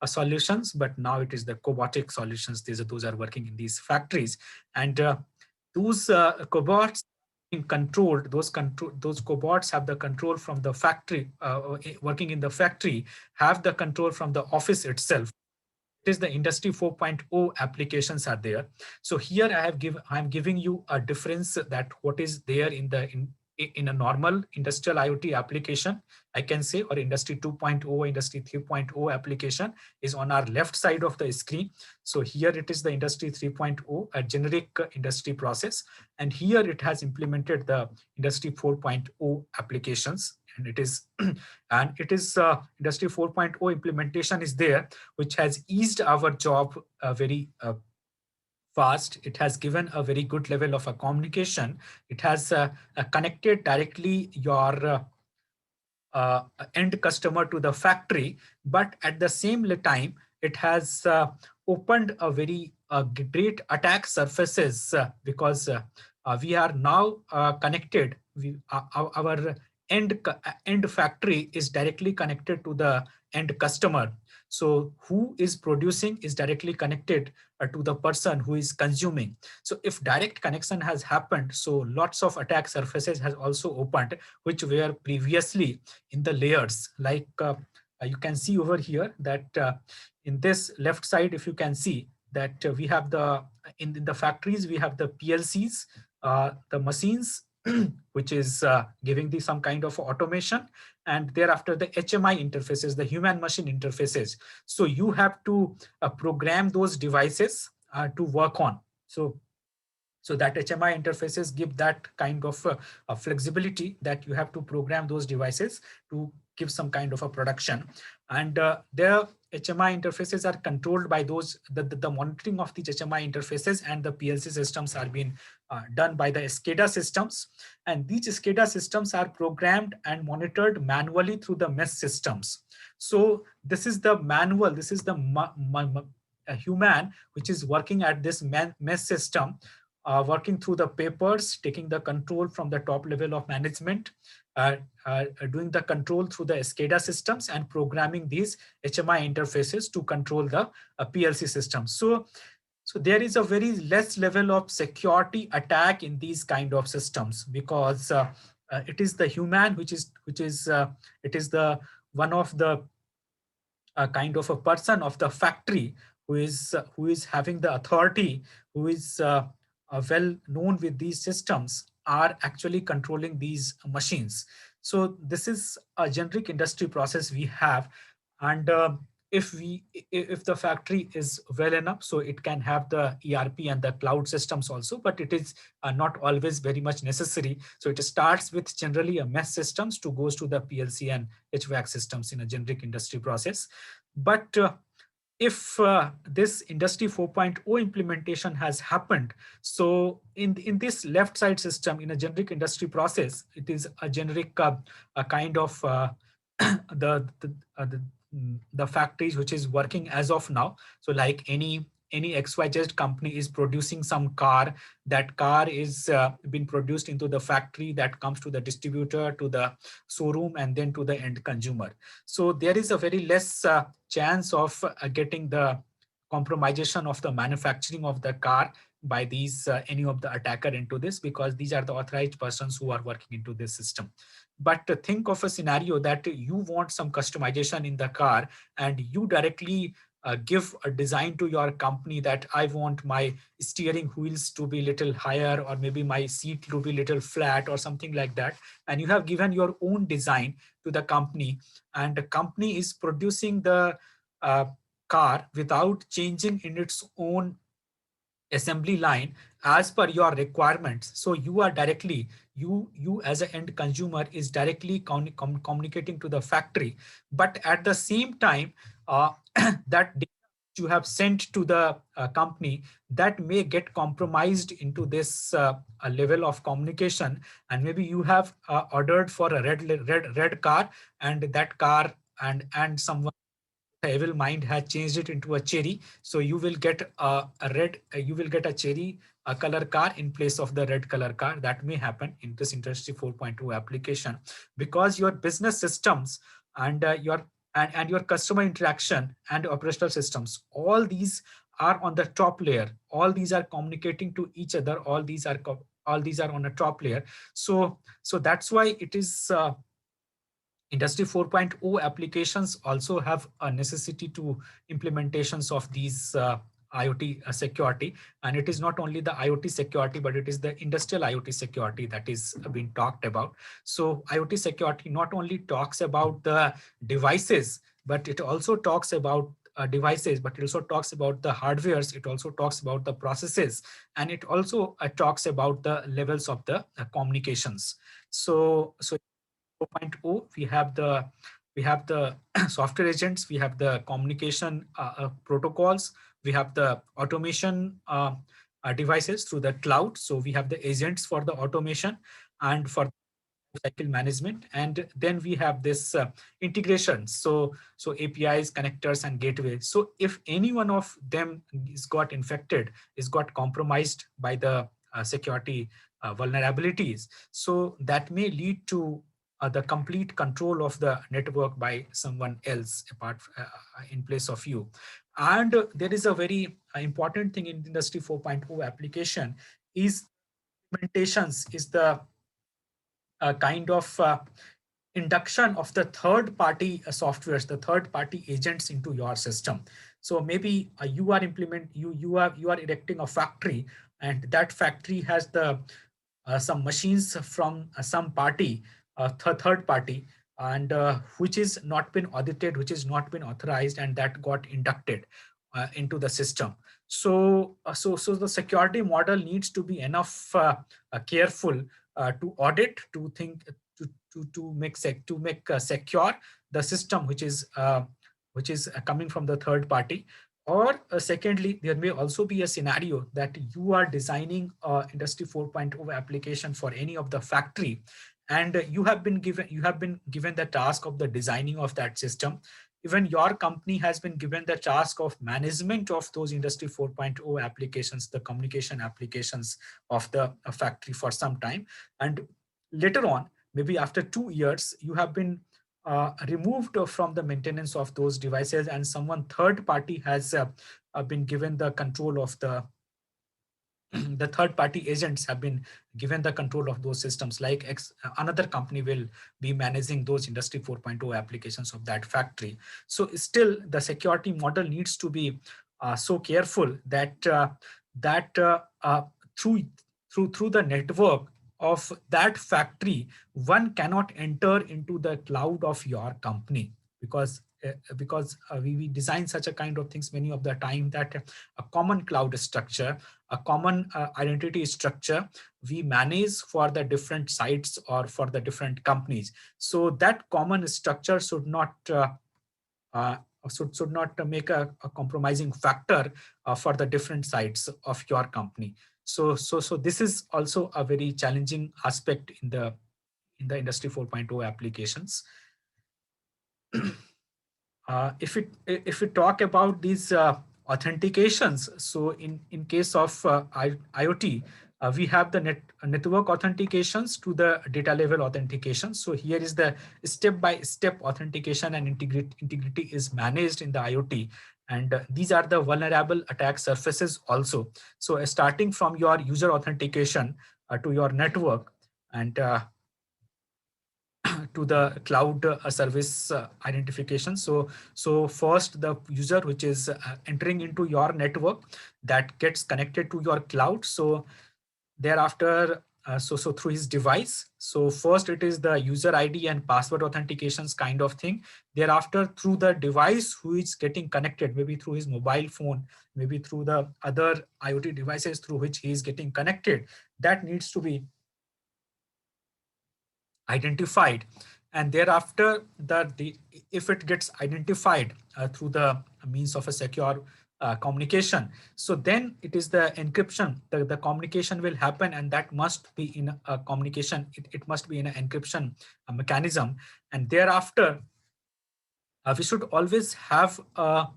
solutions, but now it is the cobotic solutions. Those are working in these factories, and those cobots controlled. Those cobots have the control from the factory. Working in the factory have the control from the office itself. It is the Industry 4.0 applications are there. So here I'm giving you a difference, that what is there in a normal industrial IoT application, I can say, or Industry 2.0, Industry 3.0 application is on our left side of the screen. So here it is the Industry 3.0, a generic industry process. And here it has implemented the Industry 4.0 applications. And it is Industry 4.0 implementation is there, which has eased our job very fast. It has given a very good level of a communication. It has connected directly your end customer to the factory, but at the same time, it has opened a very great attack surfaces, because we are now connected. Our end factory is directly connected to the end customer. So who is producing is directly connected to the person who is consuming. So if direct connection has happened, so lots of attack surfaces has also opened, which were previously in the layers. Like you can see over here that in this left side, if you can see that we have in the factories, we have the PLCs, the machines, which is giving some kind of automation, and thereafter the HMI interfaces, the human machine interfaces. So you have to program those devices to work on. So that HMI interfaces give that kind of flexibility, that you have to program those devices to give some kind of a production. And their HMI interfaces are controlled by the monitoring of these HMI interfaces, and the PLC systems are being done by the SCADA systems. And these SCADA systems are programmed and monitored manually through the mesh systems. So this is the manual, this is the a human which is working at this mesh system, working through the papers, taking the control from the top level of management, uh, doing the control through the SCADA systems and programming these HMI interfaces to control the PLC systems. So there is a very less level of security attack in these kind of systems, because it is the human which is it is the one of the kind of a person of the factory who is having the authority, who is well known with these systems, are actually controlling these machines. So this is a generic industry process we have. And if the factory is well enough, so it can have the ERP and the cloud systems also, but it is not always very much necessary. So it starts with generally a mesh systems to goes to the PLC and HVAC systems in a generic industry process. But if this industry 4.0 implementation has happened, so in this left side system in a generic industry process, it is a generic a kind of the factories which is working as of now. So like any XYZ company is producing some car, that car is been produced into the factory, that comes to the distributor, to the showroom, and then to the end consumer. So there is a very less chance of getting the compromisation of the manufacturing of the car by these any of the attacker into this, because these are the authorized persons who are working into this system. But think of a scenario that you want some customization in the car, and you directly give a design to your company that I want my steering wheels to be little higher, or maybe my seat to be little flat or something like that. And you have given your own design to the company, and the company is producing the car without changing in its own assembly line as per your requirements. So you are directly, you as an end consumer is directly communicating to the factory. But at the same time, that data you have sent to the company, that may get compromised into this a level of communication. And maybe you have ordered for a red car, and that car and someone, the evil mind, has changed it into a cherry. So you will get a red, you will get a cherry color car in place of the red color car. That may happen in this industry 4.2 application, because your business systems and and your customer interaction and operational systems, all these are on the top layer. All these are communicating to each other. All these are on a top layer. So that's why it is Industry 4.0 applications also have a necessity to implementations of these IoT security. And it is not only the IoT security, but it is the industrial IoT security that is being talked about. So IoT security not only talks about the devices, but it also talks about devices, but it also talks about the hardwares. It also talks about the processes, and it also talks about the levels of the communications. So 4.0, we have the software agents, we have the communication protocols, we have the automation devices through the cloud. So we have the agents for the automation and for cycle management, and then we have this integration. So APIs, connectors, and gateways. So if any one of them is got infected, is got compromised by the security vulnerabilities, so that may lead to the complete control of the network by someone else apart in place of you. And there is a very important thing in Industry 4.0 application is implementations, is the kind of induction of the third party softwares, the third party agents into your system. So maybe you are erecting a factory, and that factory has the some machines from some party, third party, and which is not been audited, which is not been authorized, and that got inducted into the system. So the security model needs to be enough careful to audit, to think, to make secure the system which is coming from the third party. Or secondly, there may also be a scenario that you are designing a Industry 4.0 application for any of the factory, and you have been given the task of the designing of that system. Even your company has been given the task of management of those Industry 4.0 applications, the communication applications of the factory for some time. And later on, maybe after 2 years, you have been removed from the maintenance of those devices, and someone third party has been given the control of the third party agents have been given the control of those systems, like another company will be managing those Industry 4.0 applications of that factory. So still the security model needs to be so careful that that through through the network of that factory, one cannot enter into the cloud of your company, because we design such a kind of things many of the time that a common cloud structure, a common identity structure we manage for the different sites or for the different companies. So that common structure should not uh, should not make a compromising factor for the different sites of your company. So this is also a very challenging aspect in the Industry 4.0 applications. If we talk about these authentications, so in case of IoT, we have the network authentications to the data level authentication. So here is the step-by-step authentication and integrity is managed in the IoT. And these are the vulnerable attack surfaces also. So starting from your user authentication to your network, and to the cloud service identification. So first the user which is entering into your network, that gets connected to your cloud. So thereafter, so through his device. So first it is the user ID and password authentications kind of thing. Thereafter, through the device who is getting connected, maybe through his mobile phone, maybe through the other IoT devices through which he is getting connected, that needs to be identified. And thereafter, if it gets identified through the means of a secure communication, so then it is the encryption, the communication will happen, and that must be in a communication, it must be in an encryption mechanism. And thereafter, we should always have a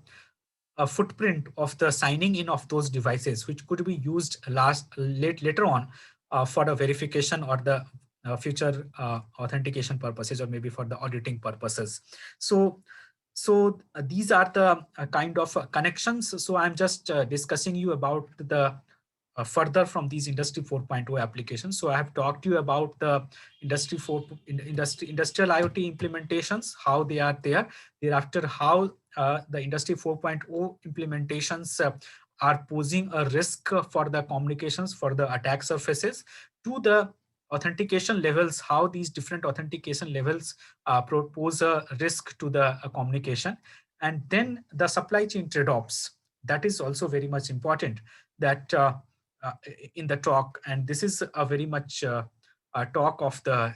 footprint of the signing in of those devices, which could be used later on for the verification or the future authentication purposes, or maybe for the auditing purposes. So these are the kind of connections. So I'm just discussing you about the further from these Industry 4.0 applications. So I have talked to you about the industrial IoT implementations, how they are there. Thereafter, how the Industry 4.0 implementations are posing a risk for the communications, for the attack surfaces, to the authentication levels, how these different authentication levels pose a risk to the communication. And then the supply chain trade-offs, that is also very much important, that uh, in the talk, and this is a very much a talk of the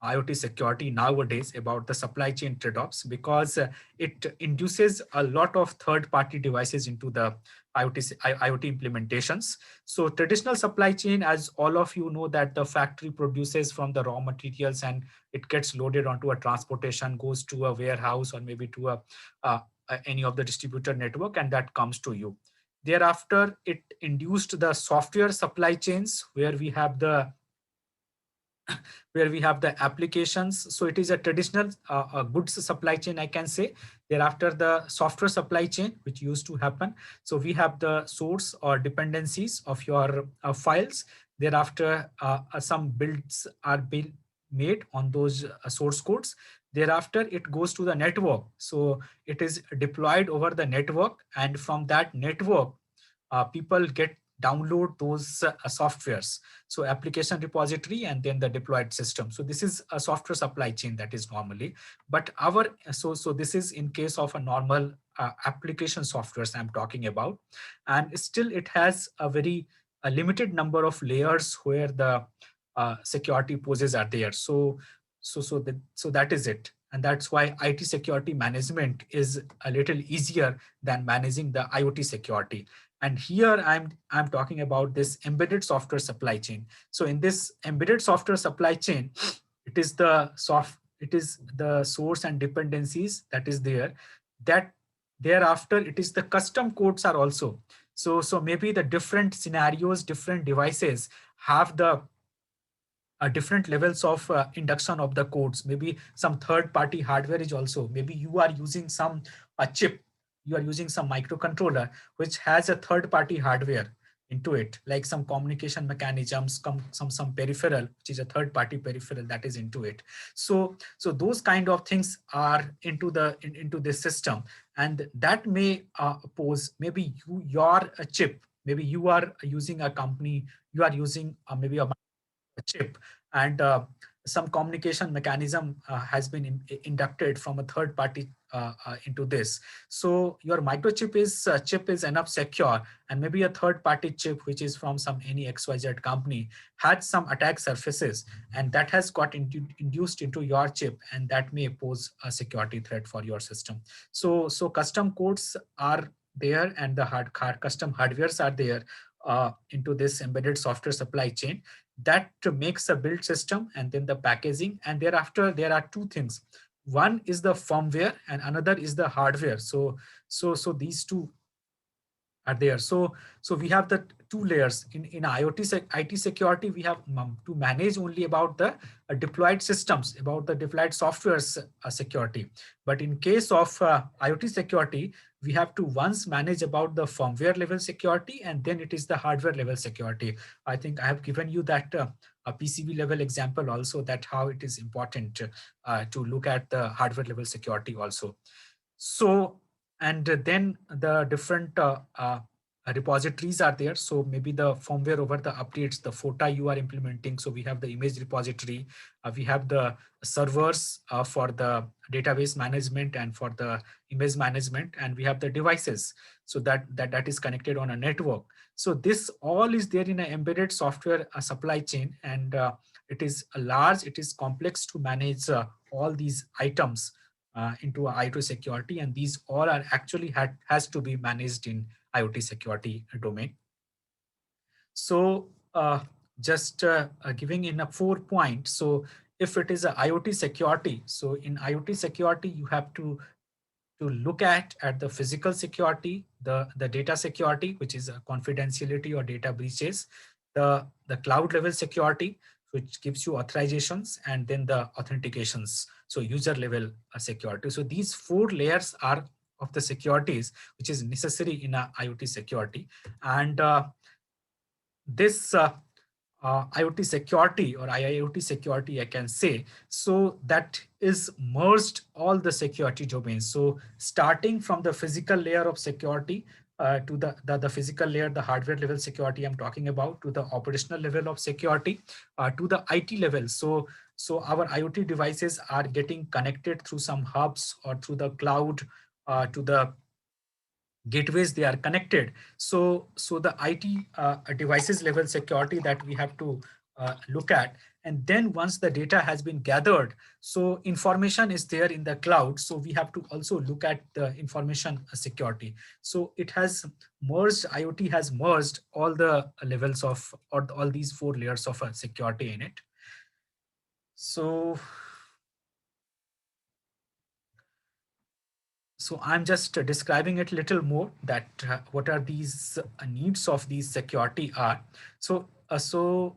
IoT security nowadays, about the supply chain trade-offs, because it induces a lot of third-party devices into the IoT implementations. So traditional supply chain, as all of you know, that the factory produces from the raw materials and it gets loaded onto a transportation, goes to a warehouse, or maybe to uh, any of the distributor network, and that comes to you. Thereafter, it induced the software supply chains, where we have the applications. So it is a traditional goods supply chain, I can say. Thereafter, the software supply chain, which used to happen. So we have the source or dependencies of your files. Thereafter, some builds are being made on those source codes. Thereafter, it goes to the network. So it is deployed over the network, and from that network, people get download those softwares. So application repository, and then the deployed system. So this is a software supply chain that is normally, but so this is in case of a normal application softwares I'm talking about. And still it has a limited number of layers where the security poses are there. So that is it. And that's why IT security management is a little easier than managing the IoT security. And here I'm talking about this embedded software supply chain. So in this embedded software supply chain, it is the source and dependencies that is there. That thereafter it is the custom codes are also. So maybe the different scenarios, different devices have the different levels of induction of the codes. Maybe some third party hardware is also, maybe you are using some chip, you are using some microcontroller which has a third party hardware into it, like some communication mechanisms, some peripheral which is a third party peripheral that is into it. So those kind of things are into into this system, and that may pose, maybe your chip, maybe you are using a company, you are using maybe a chip, and some communication mechanism has been inducted from a third party into this. So your microchip is chip is enough secure, and maybe a third party chip which is from some any XYZ company had some attack surfaces, and that has got induced into your chip, and that may pose a security threat for your system. So custom codes are there, and the custom hardwares are there into this embedded software supply chain that makes a build system, and then the packaging, and thereafter there are two things. One is the firmware and another is the hardware. So these two are there. So we have the two layers in IT security. We have to manage only about the deployed systems, about the deployed software's security. But in case of IoT security, we have to once manage about the firmware level security, and then it is the hardware level security. I think I have given you that a PCB level example also, that how it is important to look at the hardware level security also. So, and then the different repositories are there. So maybe the firmware over the updates, the FOTA you are implementing. So we have the image repository, we have the servers for the database management and for the image management, and we have the devices. So that is connected on a network. So this all is there in an embedded software supply chain, and it is large, it is complex to manage all these items into IoT security, and these all are actually has to be managed in IoT security domain. So just giving in a 4 point. So if it is a IoT security, so in IoT security, you have to look at the physical security, the data security, which is a confidentiality or data breaches, the cloud level security, which gives you authorizations, and then the authentications, so user level security. So these 4 layers are of the securities which is necessary in a IoT security. And this IoT security or IIoT security, I can say, so that is merged all the security domains. So starting from the physical layer of security to the physical layer, the hardware level security I'm talking about, to the operational level of security, to the IT level. So our IoT devices are getting connected through some hubs or through the cloud to the gateways they are connected. So the IT devices level security that we have to look at. And then once the data has been gathered, so information is there in the cloud, so we have to also look at the information security. So it has merged, IoT has merged all the levels of, or all these 4 layers of security in it. So I'm just describing it a little more, that what are these needs of these security are. So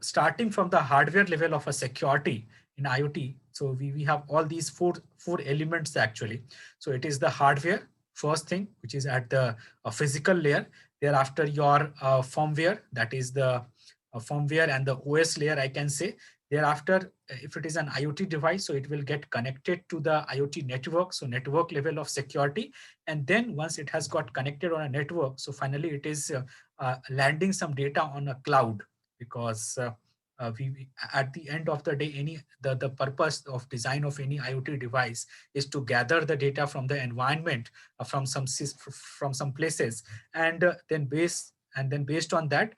starting from the hardware level of a security in IoT, so we have all these four elements actually. So it is the hardware, first thing, which is at the physical layer. Thereafter your firmware, that is the firmware and the OS layer, I can say. Thereafter, if it is an IoT device, so it will get connected to the IoT network, so network level of security. And then once it has got connected on a network, so finally it is landing some data on a cloud, because we at the end of the day, the purpose of design of any IoT device is to gather the data from the environment, from some places, and then based on that,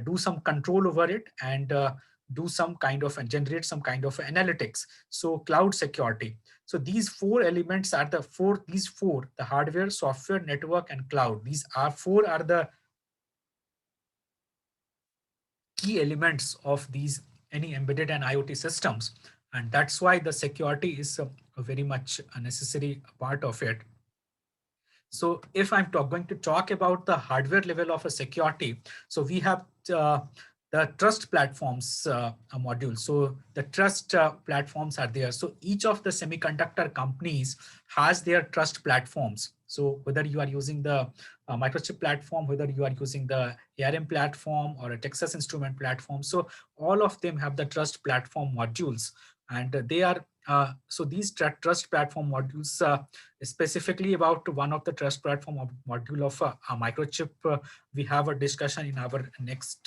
do some control over it, and do some kind of and generate some kind of analytics. So cloud security. So these four elements are the hardware, software, network, and cloud. These are four are the key elements of these any embedded and IoT systems. And that's why the security is a very much a necessary part of it. So if I'm going to talk about the hardware level of a security, so we have the trust platforms module. So the trust platforms are there. So each of the semiconductor companies has their trust platforms. So whether you are using the Microchip platform, whether you are using the ARM platform or a Texas Instrument platform, so all of them have the trust platform modules, and they are so these trust platform modules, specifically about one of the trust platform module of a Microchip, we have a discussion in our next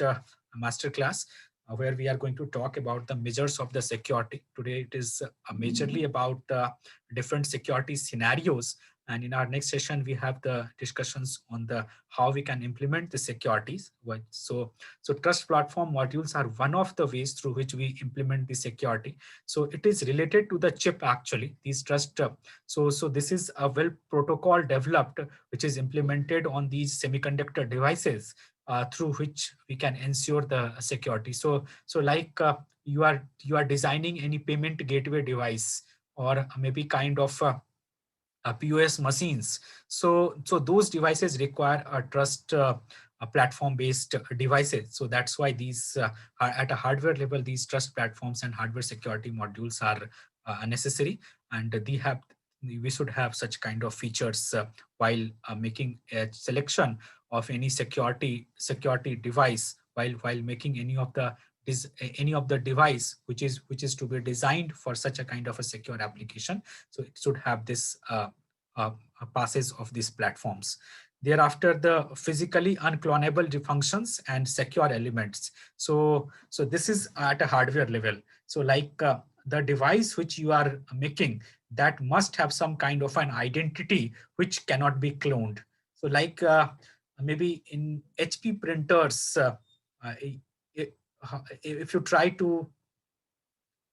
masterclass, where we are going to talk about the measures of the security. Today it is majorly about different security scenarios, and in our next session we have the discussions on the how we can implement the securities. So trust platform modules are one of the ways through which we implement the security. So it is related to the chip actually, these trust. So this is a well protocol developed which is implemented on these semiconductor devices, through which we can ensure the security. So like you are designing any payment gateway device, or maybe kind of POS machines. So those devices require a trust platform-based devices. So that's why these at a hardware level, these trust platforms and hardware security modules are necessary, and we should have such kind of features while making a selection of any security device, while making any of the device which is to be designed for such a kind of a secure application. So it should have this passes of these platforms. Thereafter, the physically unclonable functions and secure elements. So this is at a hardware level. So like the device which you are making, that must have some kind of an identity which cannot be cloned. So like maybe in HP printers, uh, if you try to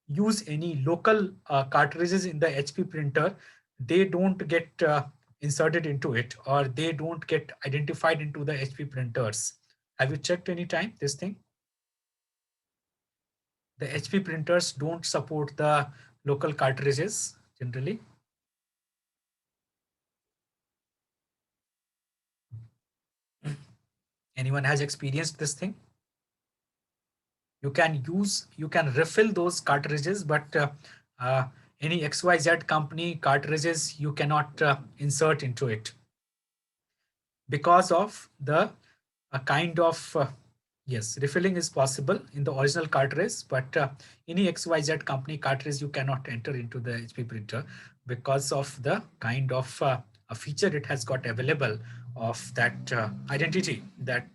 use any local cartridges in the HP printer, they don't get inserted into it, or they don't get identified into the HP printers. Have you checked any time this thing? The HP printers don't support the local cartridges generally. Anyone has experienced this thing? You can refill those cartridges, but uh, any XYZ company cartridges you cannot insert into it, because of the kind of yes, refilling is possible in the original cartridge, but any XYZ company cartridge you cannot enter into the HP printer, because of the kind of a feature it has got available of that identity, that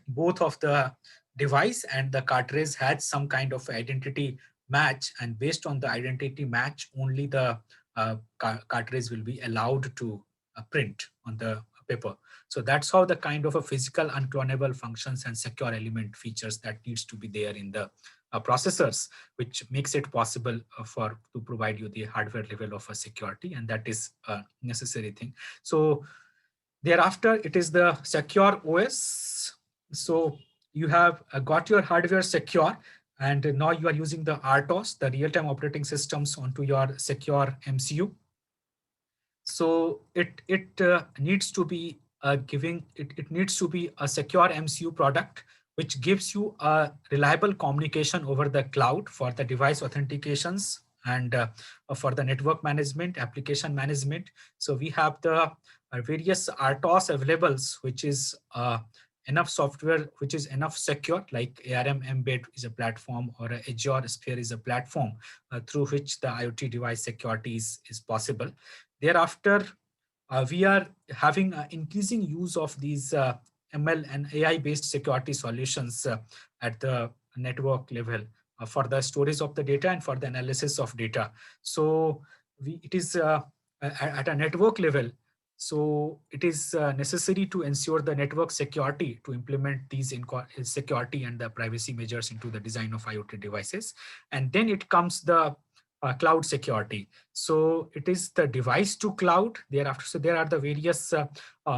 both of the device and the cartridge had some kind of identity match, and based on the identity match only the cartridge will be allowed to print on the paper. So that's how the kind of a physical unclonable functions and secure element features that needs to be there in the processors, which makes it possible to provide you the hardware level of a security, and that is a necessary thing. So thereafter, it is the secure OS. So you have got your hardware secure, and now you are using the RTOS, the real-time operating systems, onto your secure MCU. So it needs to be it needs to be a secure MCU product which gives you a reliable communication over the cloud for the device authentications, and for the network management, application management. So we have the various RTOS available, which is enough software which is enough secure, like ARM Embed is a platform, or Azure Sphere is a platform through which the IoT device security is possible. Thereafter, we are having increasing use of these ML and AI-based security solutions at the network level for the storage of the data and for the analysis of data. So it is at a network level. So it is necessary to ensure the network security to implement these security and the privacy measures into the design of IoT devices. And then it comes the cloud security. So it is the device to cloud thereafter. So there are the various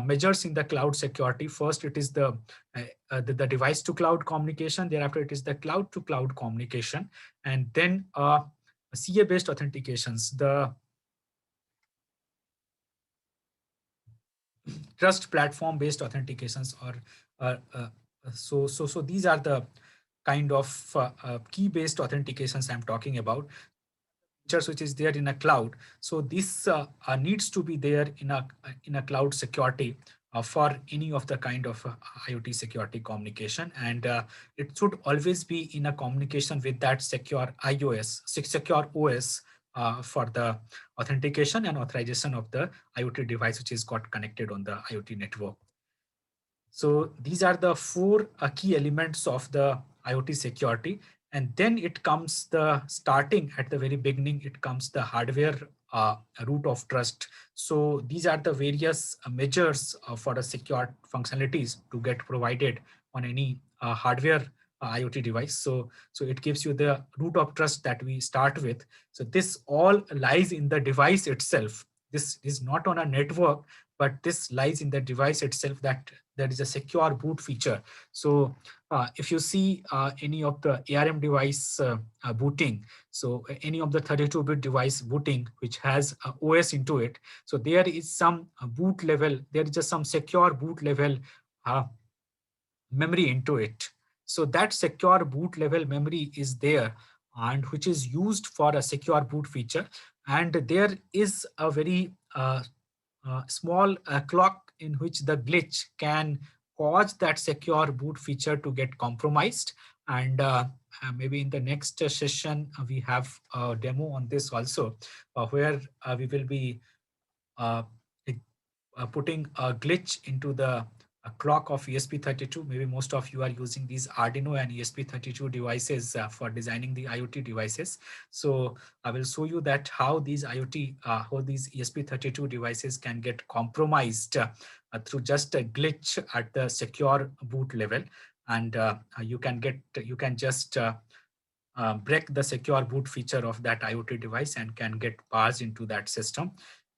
measures in the cloud security. First, it is the device to cloud communication. Thereafter, it is the cloud to cloud communication. And then CA-based authentications, the trust platform based authentications, or so these are the kind of key based authentications I'm talking about, features which is there in a cloud. So this needs to be there in a cloud security for any of the kind of IoT security communication, and it should always be in a communication with that secure secure OS for the authentication and authorization of the IoT device which is got connected on the IoT network. So these are the four key elements of the IoT security. And then it comes the starting at the very beginning, it comes the hardware root of trust. So these are the various measures for the secure functionalities to get provided on any hardware IoT device. So it gives you the root of trust that we start with. So this all lies in the device itself. This is not on a network, but this lies in the device itself, that there is a secure boot feature. So if you see any of the ARM device booting, so any of the 32-bit device booting which has OS into it, so there is some boot level, there is just some secure boot level memory into it. So that secure boot level memory is there, and which is used for a secure boot feature. And there is a very small clock in which the glitch can cause that secure boot feature to get compromised. And maybe in the next session, we have a demo on this also, where we will be uh, putting a glitch into the clock of ESP32. Maybe most of you are using these Arduino and ESP32 devices for designing the IoT devices. So I will show you that how these how these ESP32 devices can get compromised through just a glitch at the secure boot level. And you can just break the secure boot feature of that IoT device and can get parsed into that system.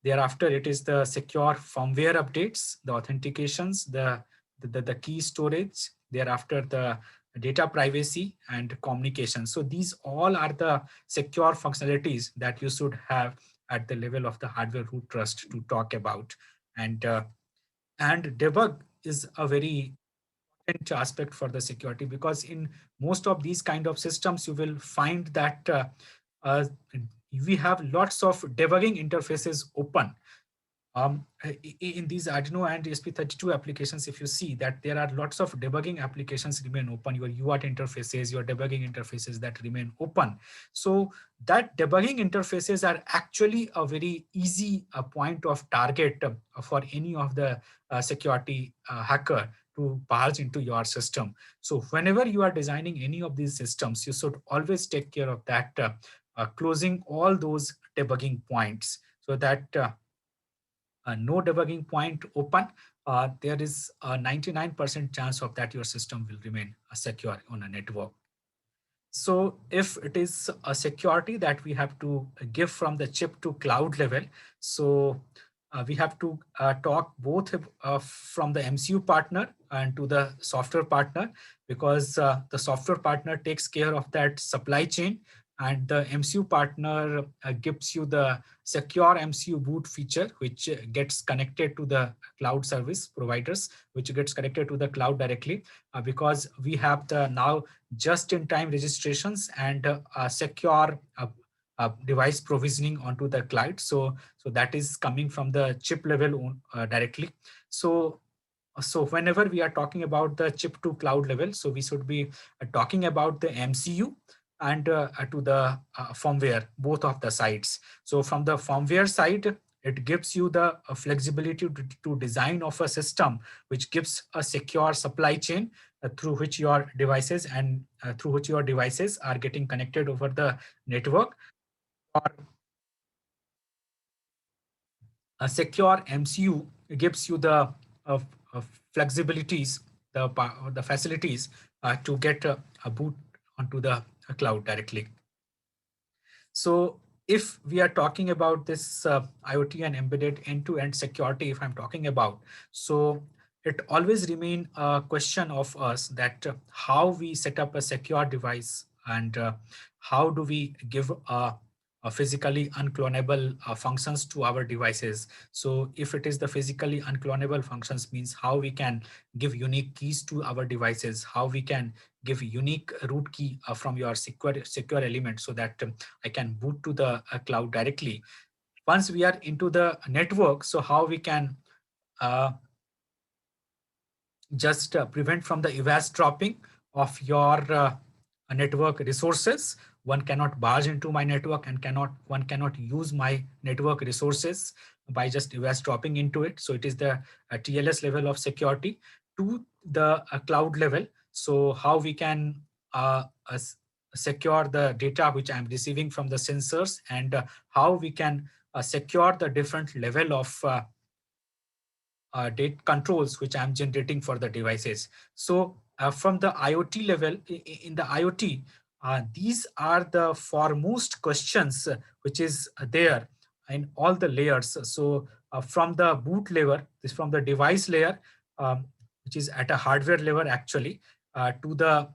Thereafter, it is the secure firmware updates, the authentications, the key storage, thereafter the data privacy and communication. So these all are the secure functionalities that you should have at the level of the hardware root trust to talk about. And debug is a very important aspect for the security, because in most of these kind of systems you will find that uh, we have lots of debugging interfaces open. In these Arduino and ESP32 applications, if you see that there are lots of debugging applications remain open, your UART interfaces, your debugging interfaces that remain open. So that debugging interfaces are actually a very easy point of target for any of the security hacker to barge into your system. So whenever you are designing any of these systems, you should always take care of that, closing all those debugging points, so that no debugging point open, there is a 99% chance of that your system will remain secure on a network. So if it is a security that we have to give from the chip to cloud level, so we have to talk both from the MCU partner and to the software partner, because the software partner takes care of that supply chain, and the MCU partner gives you the secure MCU boot feature, which gets connected to the cloud service providers, which gets connected to the cloud directly, because we have the now just-in-time registrations and secure device provisioning onto the cloud. So that is coming from the chip level directly. So whenever we are talking about the chip to cloud level, so we should be talking about the MCU and to the firmware, both of the sides. So from the firmware side, it gives you the flexibility to design of a system which gives a secure supply chain through which your devices are getting connected over the network. Or A secure MCU gives you the uh, uh, flexibilities, the facilities to get a boot onto the cloud directly. So if we are talking about this IoT and embedded end-to-end security, if I'm talking about, so it always remain a question of us that how we set up a secure device and how do we give a physically unclonable functions to our devices. So if it is the physically unclonable functions, means how we can give unique keys to our devices, how we can give unique root key from your secure element so that I can boot to the cloud directly. Once we are into the network, so how we can uh, just prevent from the eva's dropping of your network resources. One cannot barge into my network and one cannot use my network resources by just eva's dropping into it. So it is the TLS level of security to the cloud level. So how we can secure the data which I'm receiving from the sensors, and how we can secure the different level of data controls which I'm generating for the devices. So from the IoT level, in the IoT, these are the foremost questions which is there in all the layers. So from the boot layer, this from the device layer, which is at a hardware level actually, to the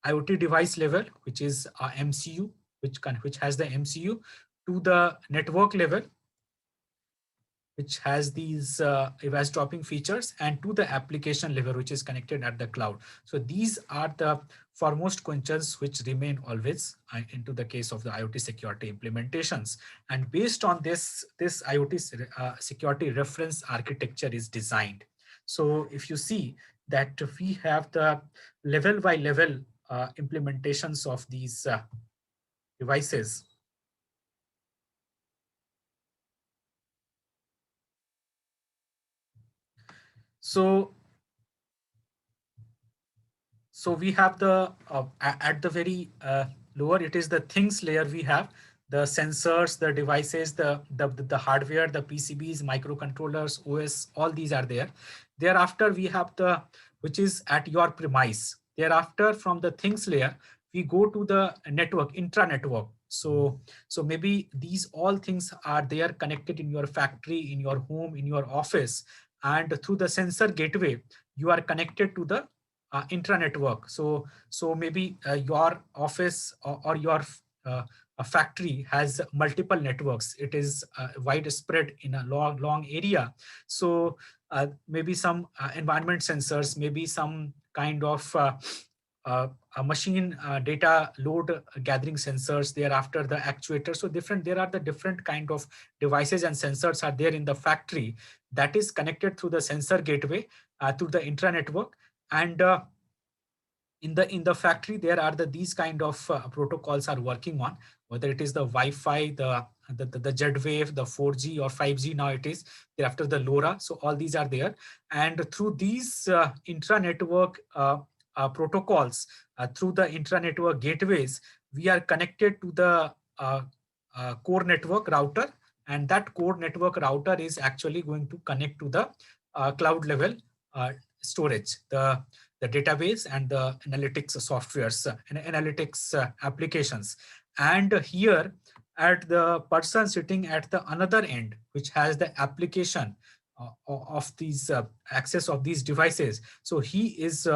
IoT device level, which is MCU, which has the MCU, to the network level, which has these eva's dropping features, and to the application level, which is connected at the cloud. So these are the foremost questions which remain always into the case of the IoT security implementations. And based on this IoT security reference architecture is designed. So if you see that we have the level by level implementations of these devices. So we have the at the very lower, it is the things layer. We have the sensors, the devices, the hardware, the PCBs, microcontrollers, OS, all these are there. Thereafter we have the, which is at your premise. Thereafter from the things layer we go to the network, intra network. So maybe these all things are there connected in your factory, in your home, in your office, and through the sensor gateway you are connected to the intra-network. So maybe your office or your a factory has multiple networks. It is widespread in a long area. So maybe some environment sensors, maybe some kind of a machine data load gathering sensors, thereafter the actuator. So there are the different kind of devices and sensors are there in the factory that is connected through the sensor gateway through the intra-network. And in the factory there are these kind of protocols are working on, whether it is the Wi-Fi, the Z-Wave, the 4G or 5G now it is, thereafter the LoRa. So all these are there, and through these intra-network protocols, through the intra-network gateways, we are connected to the core network router, and that core network router is actually going to connect to the cloud level storage, the database and the analytics softwares and analytics applications. And here at the person sitting at the another end, which has the application of these access of these devices. So he is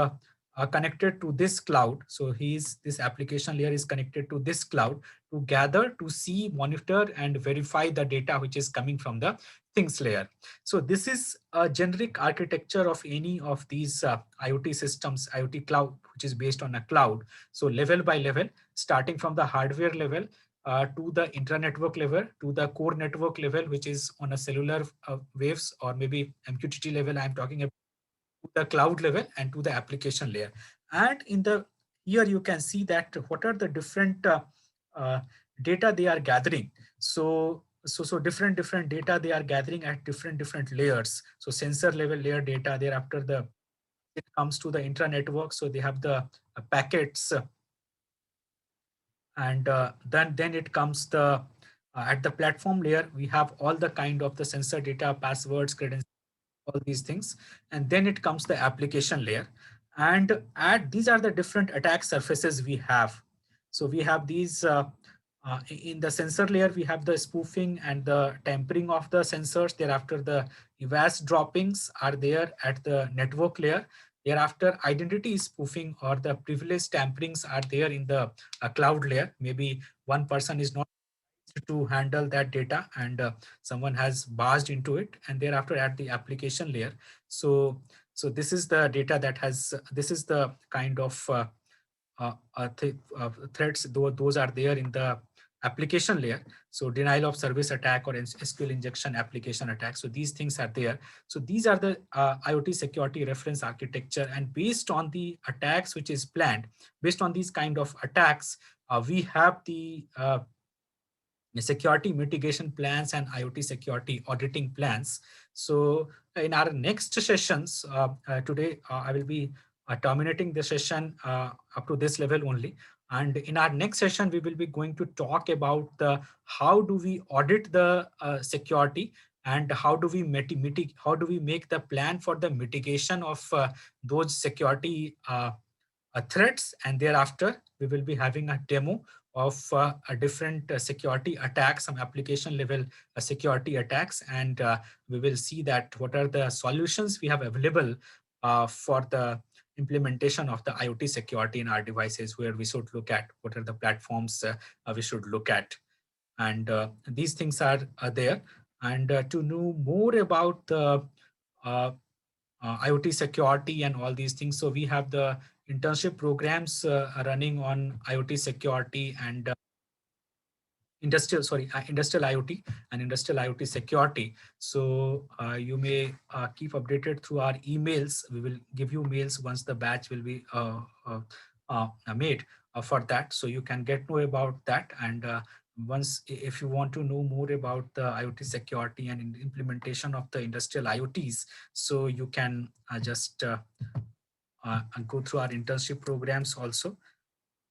connected to this cloud. So this application layer is connected to this cloud to gather, to see, monitor, and verify the data which is coming from the things layer. So this is a generic architecture of any of these IoT systems, IoT cloud, which is based on a cloud. So level by level, starting from the hardware level to the intra-network level, to the core network level, which is on a cellular waves or maybe MQTT level I'm talking about, to the cloud level and to the application layer. And in the here you can see that what are the different uh, data they are gathering. So different data they are gathering at different layers. So sensor level layer data, thereafter it comes to the intra-network. So they have the packets, and then it comes the At the platform layer, we have all the kind of the sensor data, passwords, credentials, all these things. And then it comes the application layer. And these are the different attack surfaces we have. So we have these in the sensor layer, we have the spoofing and the tampering of the sensors. Thereafter, the EVAS droppings are there at the network layer. Thereafter, identity spoofing or the privilege tamperings are there in the cloud layer. Maybe one person is not to handle that data, and someone has barged into it, and thereafter at the application layer. So this is the data that has, this is the kind of threats, though those are there in the application layer. So denial of service attack or SQL injection application attack. So these things are there. So these are the IoT security reference architecture. And based on the attacks which is planned, based on these kind of attacks, we have the security mitigation plans and IoT security auditing plans. So in our next sessions, today I will be terminating the session up to this level only. And in our next session, we will be going to talk about the how do we audit the security, and how do we how do we make the plan for the mitigation of those security threats. And thereafter, we will be having a demo of a different security attacks, some application level security attacks. And we will see that what are the solutions we have available for the implementation of the IoT security in our devices, where we should look at what are the platforms we should look at. And these things are there. And to know more about the uh, IoT security and all these things, so we have the internship programs running on IoT security and industrial IoT and industrial IoT security. So you may keep updated through our emails. We will give you mails once the batch will be made for that, so you can get know about that. And once, if you want to know more about the IoT security and implementation of the industrial IoTs, so you can just go through our internship programs also.